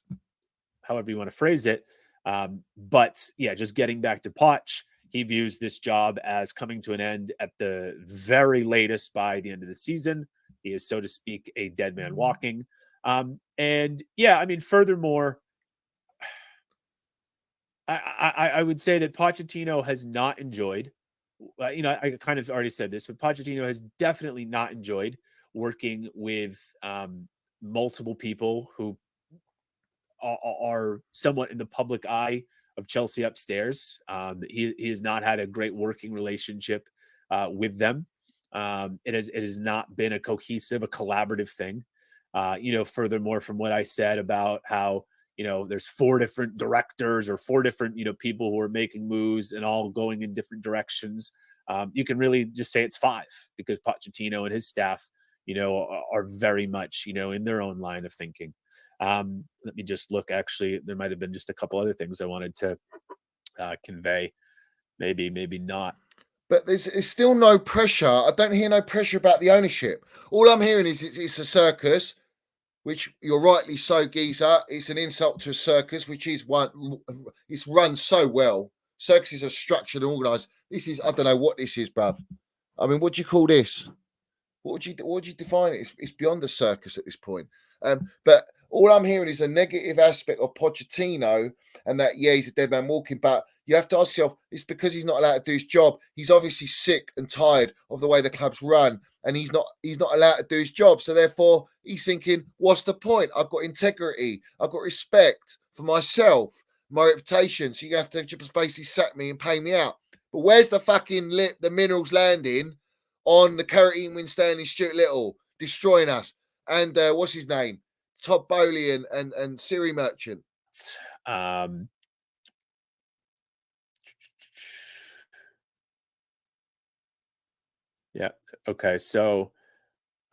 However you want to phrase it. But yeah, just getting back to Poch, he views this job as coming to an end at the very latest by the end of the season. He is, so to speak, a dead man walking. And yeah, I mean, furthermore, I would say that Pochettino has not enjoyed, I kind of already said this, but Pochettino has definitely not enjoyed working with multiple people who are somewhat in the public eye of Chelsea upstairs. He has not had a great working relationship with them. It has not been a cohesive, a collaborative thing. Furthermore, from what I said about how, there's 4 different directors or 4 different, people who are making moves and all going in different directions. You can really just say it's 5 because Pochettino and his staff, are very much, in their own line of thinking. Let me just look. Actually, there might have been just a couple other things I wanted to convey. Maybe not. But there's still no pressure. I don't hear no pressure about the ownership. All I'm hearing is it's a circus. which you're rightly so, Geezer. It's an insult to a circus, which is one. It's run so well. Circuses are structured and organised. This is, I don't know what this is, bruv. I mean, what do you call this? What would you define it? It's beyond a circus at this point. But all I'm hearing is a negative aspect of Pochettino, and that he's a dead man walking. But you have to ask yourself, it's because he's not allowed to do his job. He's obviously sick and tired of the way the club's run, and he's not allowed to do his job. So therefore, he's thinking, what's the point? I've got integrity, I've got respect for myself, my reputation. So you have to just basically sack me and pay me out. But where's the fucking the minerals landing on the Carrot Win Stanley Stuart Little, destroying us? And what's his name? Todd Bowley and Siri Merchant. Yeah. Okay. So,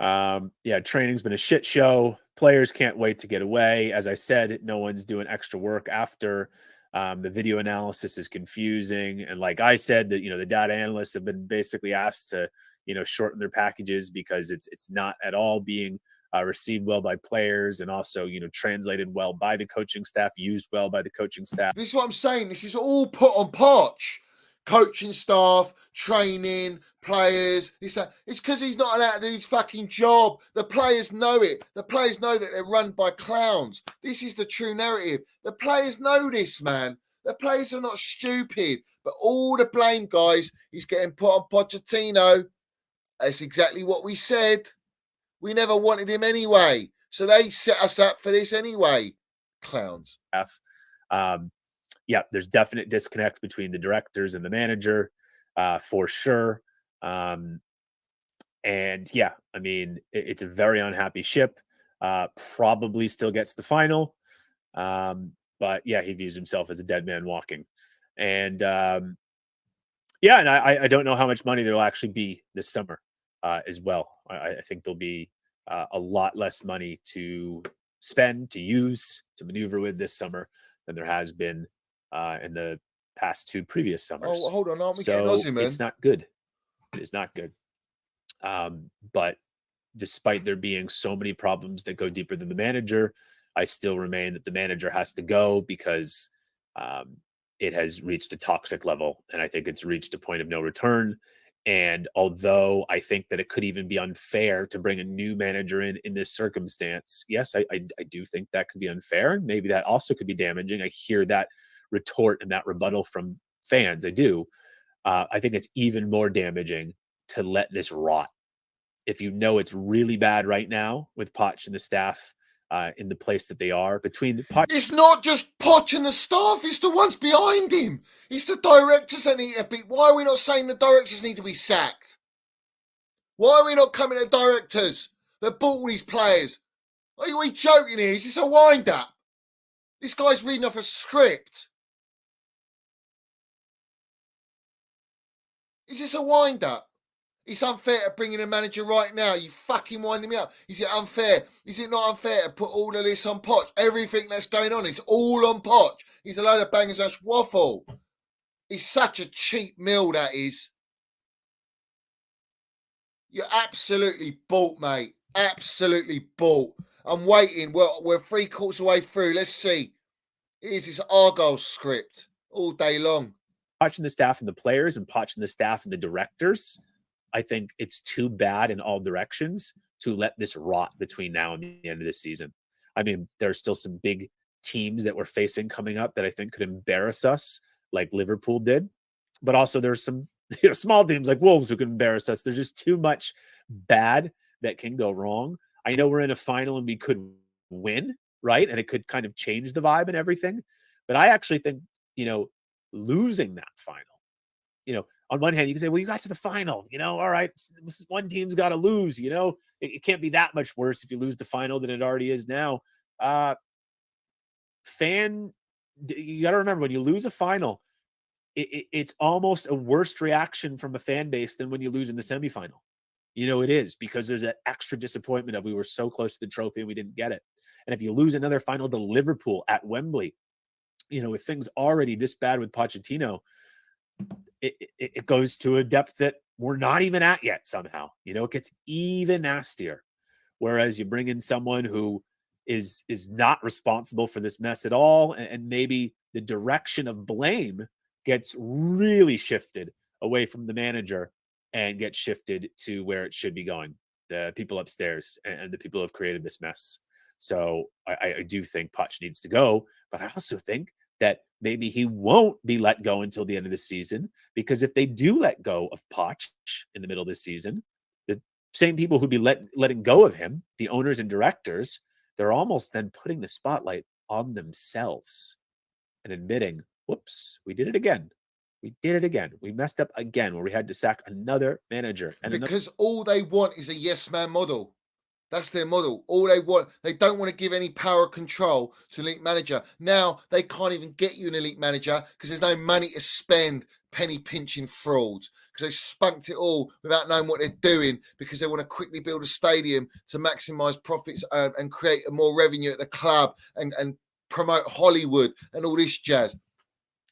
yeah, training's been a shit show. Players can't wait to get away. As I said, no one's doing extra work after. The video analysis is confusing. And like I said, that, the data analysts have been basically asked to, shorten their packages because it's not at all being received well by players, and also, translated well by the coaching staff, used well by the coaching staff. This is what I'm saying. This is all put on Poch. Coaching staff, training, players. It's because he's not allowed to do his fucking job. The players know it. The players know that they're run by clowns. This is the true narrative. The players know this, man. The players are not stupid. But all the blame, guys, is getting put on Pochettino. That's exactly what we said. We never wanted him anyway. So they set us up for this anyway. Clowns. Yeah, there's definite disconnect between the directors and the manager, for sure. And yeah, I mean, it's a very unhappy ship. Probably still gets the final. But yeah, he views himself as a dead man walking. And yeah, and I don't know how much money there'll actually be this summer as well. I think there'll be a lot less money to spend, to use, to maneuver with this summer than there has been in the past two previous summers. Oh, hold on, aren't we so getting Aussie, man? It's not good. It is not good. But despite there being so many problems that go deeper than the manager, I still remain that the manager has to go because it has reached a toxic level, and I think it's reached a point of no return. And although I think that it could even be unfair to bring a new manager in this circumstance, yes, I do think that could be unfair. And maybe that also could be damaging. I hear that retort and that rebuttal from fans. I do. I think it's even more damaging to let this rot. If you know it's really bad right now with Poch and the staff in the place that they are, between Poch. It's not just Poch and the staff, it's the ones behind him. It's the directors that need to be. Why are we not saying the directors need to be sacked? Why are we not coming to directors that bought all these players? Are we joking here? Is this a wind-up? This guy's reading off a script. Is this a wind-up? It's unfair to bring in a manager right now. You fucking winding me up. Is it unfair? Is it not unfair to put all of this on Poch? Everything that's going on is all on Poch. He's a load of bangers ash waffle. He's such a cheap meal, that is. You're absolutely bought, mate. Absolutely bought. I'm waiting. We're 3 quarters away through. Let's see. It is this Argyle script all day long. Poch and the staff and the players, and Poch and the staff and the directors, I think it's too bad in all directions to let this rot between now and the end of this season. I mean, there are still some big teams that we're facing coming up that I think could embarrass us, like Liverpool did. But also there's some small teams like Wolves who can embarrass us. There's just too much bad that can go wrong. I know we're in a final and we could win, right? And it could kind of change the vibe and everything. But I actually think, losing that final, on one hand, you can say, well, you got to the final, all right, one team's got to lose, it can't be that much worse if you lose the final than it already is now. You got to remember, when you lose a final, it's almost a worse reaction from a fan base than when you lose in the semifinal. It is, because there's that extra disappointment of we were so close to the trophy and we didn't get it. And if you lose another final to Liverpool at Wembley, with things already this bad with Pochettino, it goes to a depth that we're not even at yet somehow. It gets even nastier. Whereas you bring in someone who is not responsible for this mess at all, and maybe the direction of blame gets really shifted away from the manager and gets shifted to where it should be going, the people upstairs and the people who have created this mess. So I do think Poch needs to go, but I also think that maybe he won't be let go until the end of the season, because if they do let go of Poch in the middle of the season, the same people who'd be letting go of him, the owners and directors, they're almost then putting the spotlight on themselves and admitting, whoops, we did it again. We did it again. We messed up again, where we had to sack another manager. And because all they want is a yes man model. That's their model. All they want, they don't want to give any power control to elite manager. Now they can't even get you an elite manager because there's no money to spend penny pinching frauds, because they spunked it all without knowing what they're doing, because they want to quickly build a stadium to maximize profits and create more revenue at the club and promote Hollywood and all this jazz.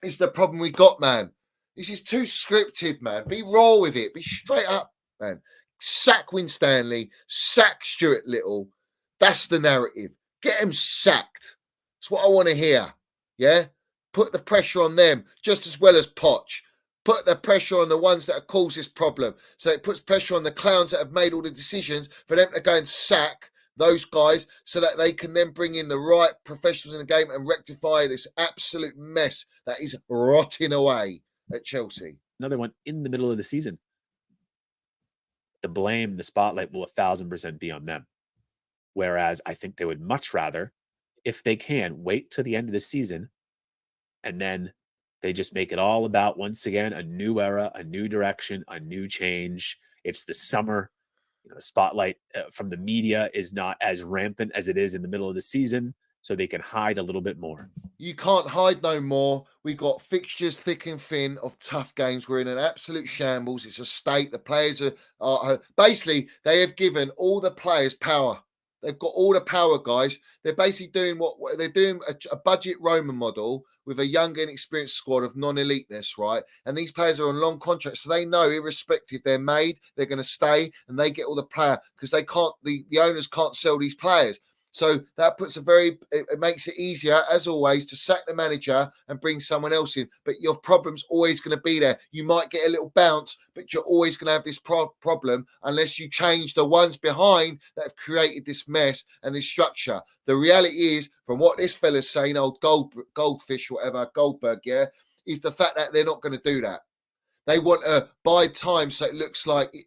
It's the problem we got, man. This is too scripted, man. Be raw with it. Be straight up, man. Sack Winstanley, sack Stuart Little. That's the narrative. Get him sacked. That's what I want to hear. Yeah? Put the pressure on them just as well as Poch. Put the pressure on the ones that have caused this problem. So it puts pressure on the clowns that have made all the decisions for them to go and sack those guys so that they can then bring in the right professionals in the game and rectify this absolute mess that is rotting away at Chelsea. Another one in the middle of the season. The blame, the spotlight will 1,000% be on them. Whereas I think they would much rather, if they can, wait till the end of the season, and then they just make it all about, once again, a new era, a new direction, a new change. It's the summer. The spotlight from the media is not as rampant as it is in the middle of the season, so they can hide a little bit more. You can't hide no more. We've got fixtures thick and thin of tough games. We're in an absolute shambles. It's a state. The players are basically, they have given all the players power. They've got all the power, guys. They're basically doing what they're doing, a budget Roman model with a young and experienced squad of non-eliteness, right? And these players are on long contracts, so they know, irrespective, they're made, they're going to stay, and they get all the power because they can't. The owners can't sell these players. So that puts it makes it easier, as always, to sack the manager and bring someone else in. But your problem's always going to be there. You might get a little bounce, but you're always going to have this problem unless you change the ones behind that have created this mess and this structure. The reality is, from what this fella's saying, old Goldfish, whatever, Goldberg, yeah, is the fact that they're not going to do that. They want to buy time so it looks like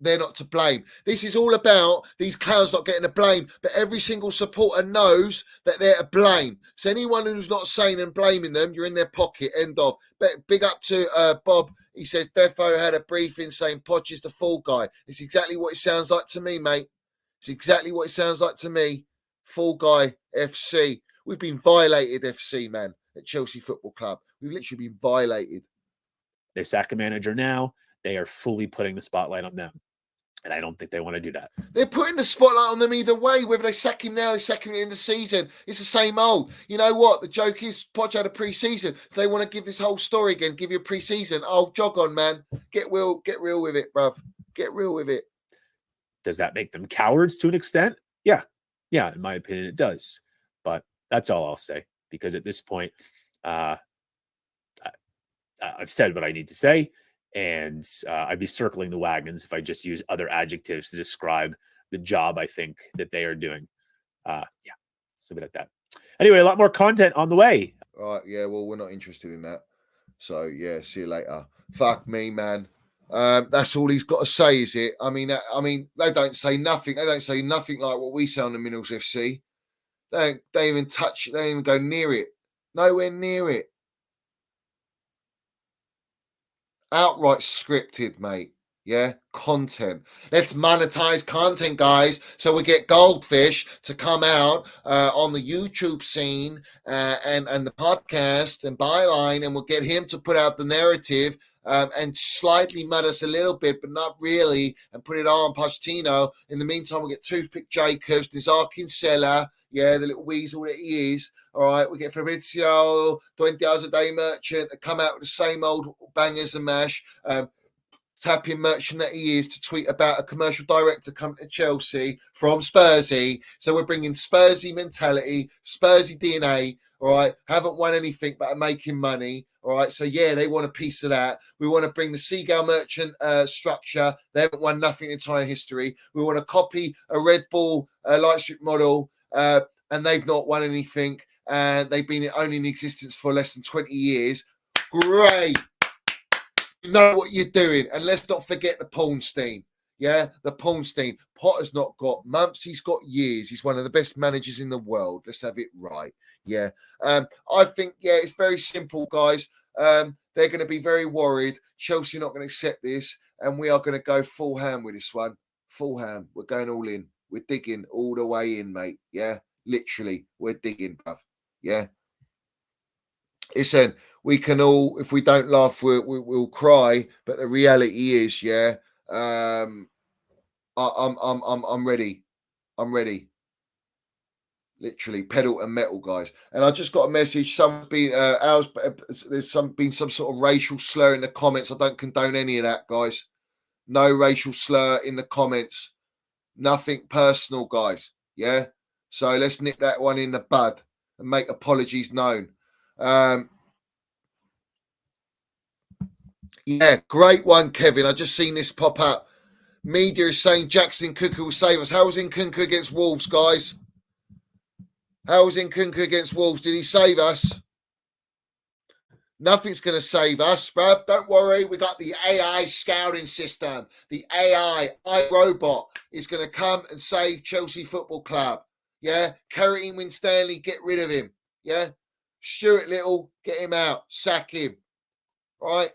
they're not to blame. This is all about these clowns not getting the blame, but every single supporter knows that they're to blame. So anyone who's not saying and blaming them, you're in their pocket, end of. But big up to Bob. He says, Defo had a briefing saying Poch is the fall guy. It's exactly what it sounds like to me, mate. It's exactly what it sounds like to me. Fall guy FC. We've been violated, FC, man, at Chelsea Football Club. We've literally been violated. They sack a manager now. They are fully putting the spotlight on them. And I don't think they want to do that. They're putting the spotlight on them either way. Whether they sack him now, they sack him in the season. It's the same old. You know what? The joke is Poch had a pre-season. If they want to give this whole story again, give you a pre-season. Oh, jog on, man. Get real with it, bruv. Get real with it. Does that make them cowards to an extent? Yeah. Yeah, in my opinion, it does. But that's all I'll say. Because at this point, I've said what I need to say. And I'd be circling the wagons if I just use other adjectives to describe the job I think that they are doing. Yeah, so bit at that. Anyway, a lot more content on the way. All right, yeah, well, we're not interested in that. So, yeah, see you later. Fuck me, man. That's all he's got to say, is it? I mean, they don't say nothing. They don't say nothing like what we say on the Minerals FC. They don't even touch it. They don't even go near it. Nowhere near it. Outright scripted, mate. Yeah, content. Let's monetize content, guys, so we get Goldfish to come out on the YouTube scene and the podcast and Byline, and we'll get him to put out the narrative and slightly mud us a little bit, but not really, and put it on Pochettino. In the meantime, we'll get Toothpick Jacobs, Nizar Kinsella, yeah, the little weasel that he is. All right, we get Fabrizio, 20 hours a day merchant, to come out with the same old bangers and mash. tapping merchant that he is to tweet about a commercial director coming to Chelsea from Spursy. So we're bringing Spursy mentality, Spursy DNA. All right, haven't won anything but are making money. All right, so yeah, they want a piece of that. We want to bring the Seagull Merchant structure. They haven't won nothing in entire history. We want to copy a Red Bull light strip model, and they've not won anything, and they've been only in existence for less than 20 years. Great. You know what you're doing, and let's not forget the Pornstein. Yeah, the Pornstein. Potter's not got months, he's got years. He's one of the best managers in the world. Let's have it right. Yeah. I think, yeah, it's very simple, guys. They're going to be very worried. Chelsea are not going to accept this, and we are going to go full ham with this one. Full ham. We're going all in. We're digging all the way in, mate. Yeah, literally, we're digging, bruv. Yeah. Listen, we can all, if we don't laugh, we'll cry. But the reality is, yeah, I'm ready. I'm ready. Literally, pedal and metal, guys. And I just got a message. There's been some sort of racial slur in the comments. I don't condone any of that, guys. No racial slur in the comments. Nothing personal, guys. Yeah. So let's nip that one in the bud and make apologies known. Yeah, great one, Kevin. I just seen this pop up. Media is saying Jackson Cuckoo will save us. How was Nkunku against Wolves, guys? How was Nkunku against Wolves? Did he save us? Nothing's going to save us, bruv. Don't worry. We got the AI scouting system. The AI iRobot is going to come and save Chelsea Football Club. Yeah. Kerry Winstanley, get rid of him. Yeah. Stuart Little, get him out. Sack him. Right.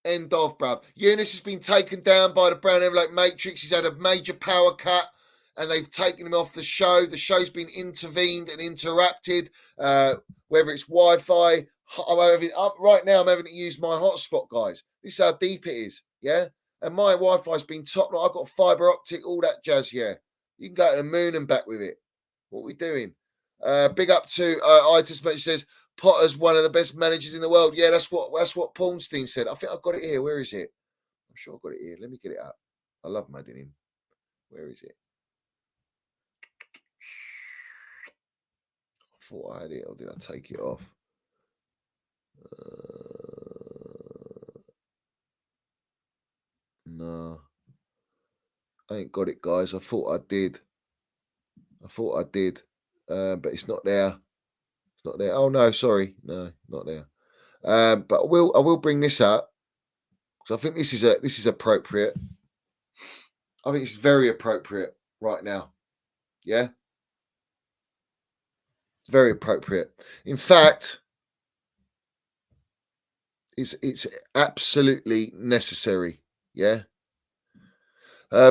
End of, bruv. Eunice has been taken down by the Brown Envelope Matrix. He's had a major power cut, and they've taken him off the show. The show's been intervened and interrupted, whether it's Wi-Fi. Right now, I'm having to use my hotspot, guys. This is how deep it is, yeah? And my Wi-Fi's been top. I've got fibre optic, all that jazz, yeah. You can go to the moon and back with it. What are we doing? Big up to Itis, which says, Potter's one of the best managers in the world. Yeah, that's what Pornstein said. I think I've got it here. Where is it? I'm sure I've got it here. Let me get it up. I love mudding him. Where is it? I thought I had it, or did I take it off? No. I ain't got it, guys. I thought I did. But it's not there. It's not there. Oh no, sorry. No, not there. But I will bring this up. because I think this is appropriate. I think it's very appropriate right now. Yeah. It's very appropriate. In fact, it's absolutely necessary. Yeah.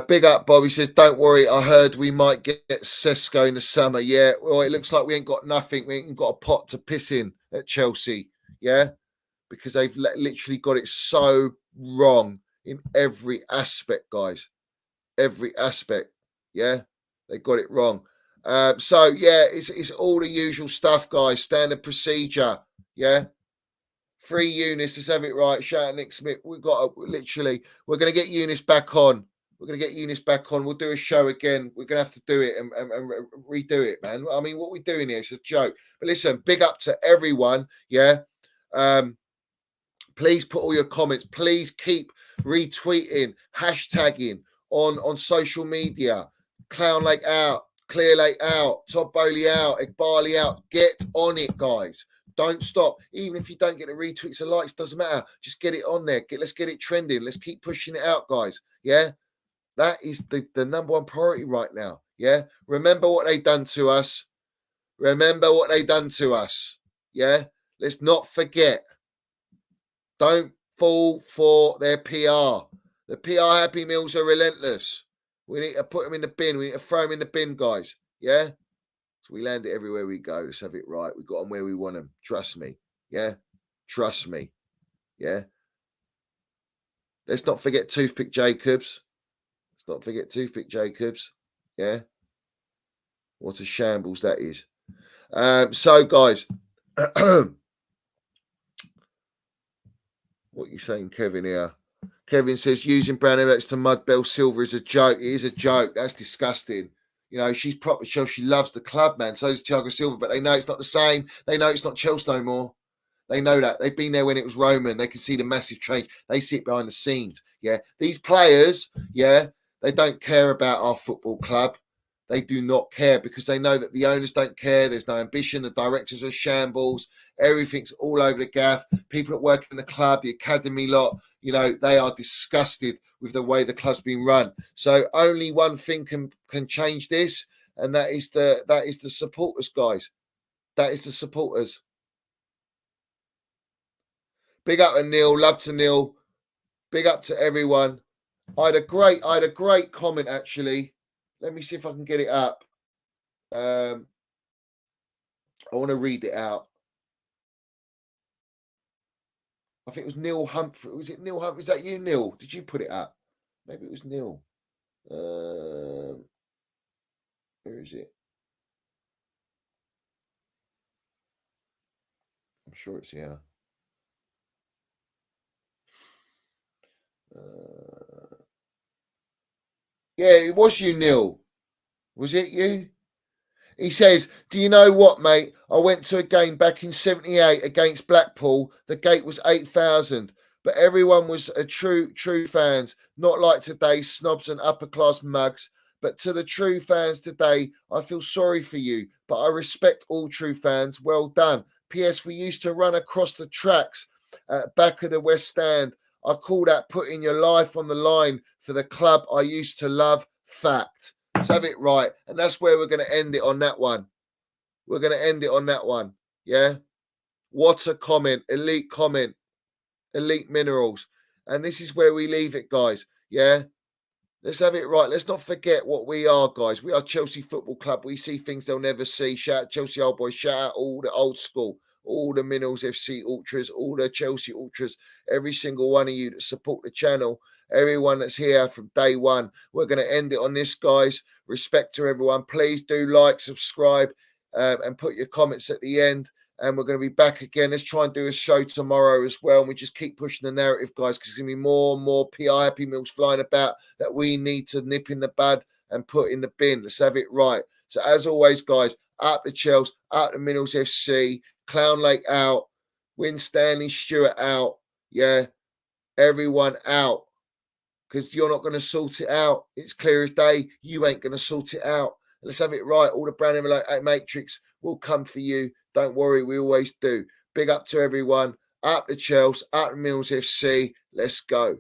Big up, Bobby says, don't worry. I heard we might get Sesko in the summer. Yeah. Well, it looks like we ain't got nothing. We ain't got a pot to piss in at Chelsea. Yeah. Because they've literally got it so wrong in every aspect, guys. Every aspect. Yeah. They got it wrong. So, yeah, it's all the usual stuff, guys. Standard procedure. Yeah. Free Eunice. Let's have it right. Shout out Nick Smith. We've got we're going to get Eunice back on. We're going to get Eunice back on. We'll do a show again. We're going to have to do it and redo it, man. I mean, what we're doing here is a joke. But listen, big up to everyone. Yeah. Please put all your comments. Please keep retweeting, hashtagging on social media. Clown Lake out. Clear Lake out. Todd Bowley out. Igbali out. Get on it, guys. Don't stop. Even if you don't get the retweets and likes, doesn't matter. Just get it on there. Let's get it trending. Let's keep pushing it out, guys. Yeah. That is the number one priority right now. Yeah. Remember what they done to us. Remember what they done to us. Yeah. Let's not forget. Don't fall for their PR. The PR Happy Meals are relentless. We need to put them in the bin. We need to throw them in the bin, guys. Yeah. So we land it everywhere we go. Let's have it right. We got them where we want them. Trust me. Yeah. Trust me. Yeah. Let's not forget Toothpick Jacobs. Let's not forget Toothpick Jacobs. Yeah. What a shambles that is. So, guys, What you saying, Kevin, here? Kevin says using brown Emirates to mud Bell Silver is a joke. It is a joke. That's disgusting. You know, she's proper Chelsea. She loves the club, man. So does Thiago Silva, but they know it's not the same. They know it's not Chelsea no more. They know that. They've been there when it was Roman. They can see the massive change. They sit behind the scenes. Yeah. These players, yeah, they don't care about our football club. They do not care because they know that the owners don't care. There's no ambition. The directors are shambles. Everything's all over the gaff. People that work in the club, the academy lot, you know, they are disgusted with the way the club's been run. So only one thing can change this, and that is the supporters, guys. That is the supporters. Big up to Neil. Love to Neil. Big up to everyone. I had a great comment actually. Let me see if I can get it up. I want to read it out. I think it was Neil Humphrey. Was it Neil Humphrey? Is that you, Neil? Did you put it up? Maybe it was Neil. Where is it? I'm sure it's here. Yeah, it was you, Neil. Was it you? He says, do you know what, mate? I went to a game back in 78 against Blackpool. The gate was 8,000, but everyone was a true fans, not like today, snobs and upper-class mugs. But to the true fans today, I feel sorry for you, but I respect all true fans. Well done. P.S. We used to run across the tracks at the back of the West Stand. I call that putting your life on the line for the club I used to love. Fact. Let's have it right. And that's where we're going to end it on that one. We're going to end it on that one. Yeah. What a comment. Elite comment. Elite minerals. And this is where we leave it, guys. Yeah. Let's have it right. Let's not forget what we are, guys. We are Chelsea Football Club. We see things they'll never see. Shout out Chelsea Old Boys. Shout out all the old school, all the Minerals FC Ultras, all the Chelsea Ultras, every single one of you that support the channel, everyone that's here from day one. We're going to end it on this, guys. Respect to everyone. Please do like, subscribe, and put your comments at the end. And we're going to be back again. Let's try and do a show tomorrow as well. And we just keep pushing the narrative, guys, because there's going to be more and more PI Happy Meals flying about that we need to nip in the bud and put in the bin. Let's have it right. So as always, guys, up the Chelsea, up the Minerals FC, Clown Lake out, Win Stanley Stewart out. Yeah, everyone out. Because you're not going to sort it out. It's clear as day. You ain't going to sort it out. Let's have it right. All the brand matrix will come for you. Don't worry, we always do. Big up to everyone. Up the Chelsea, up the Mills FC. Let's go.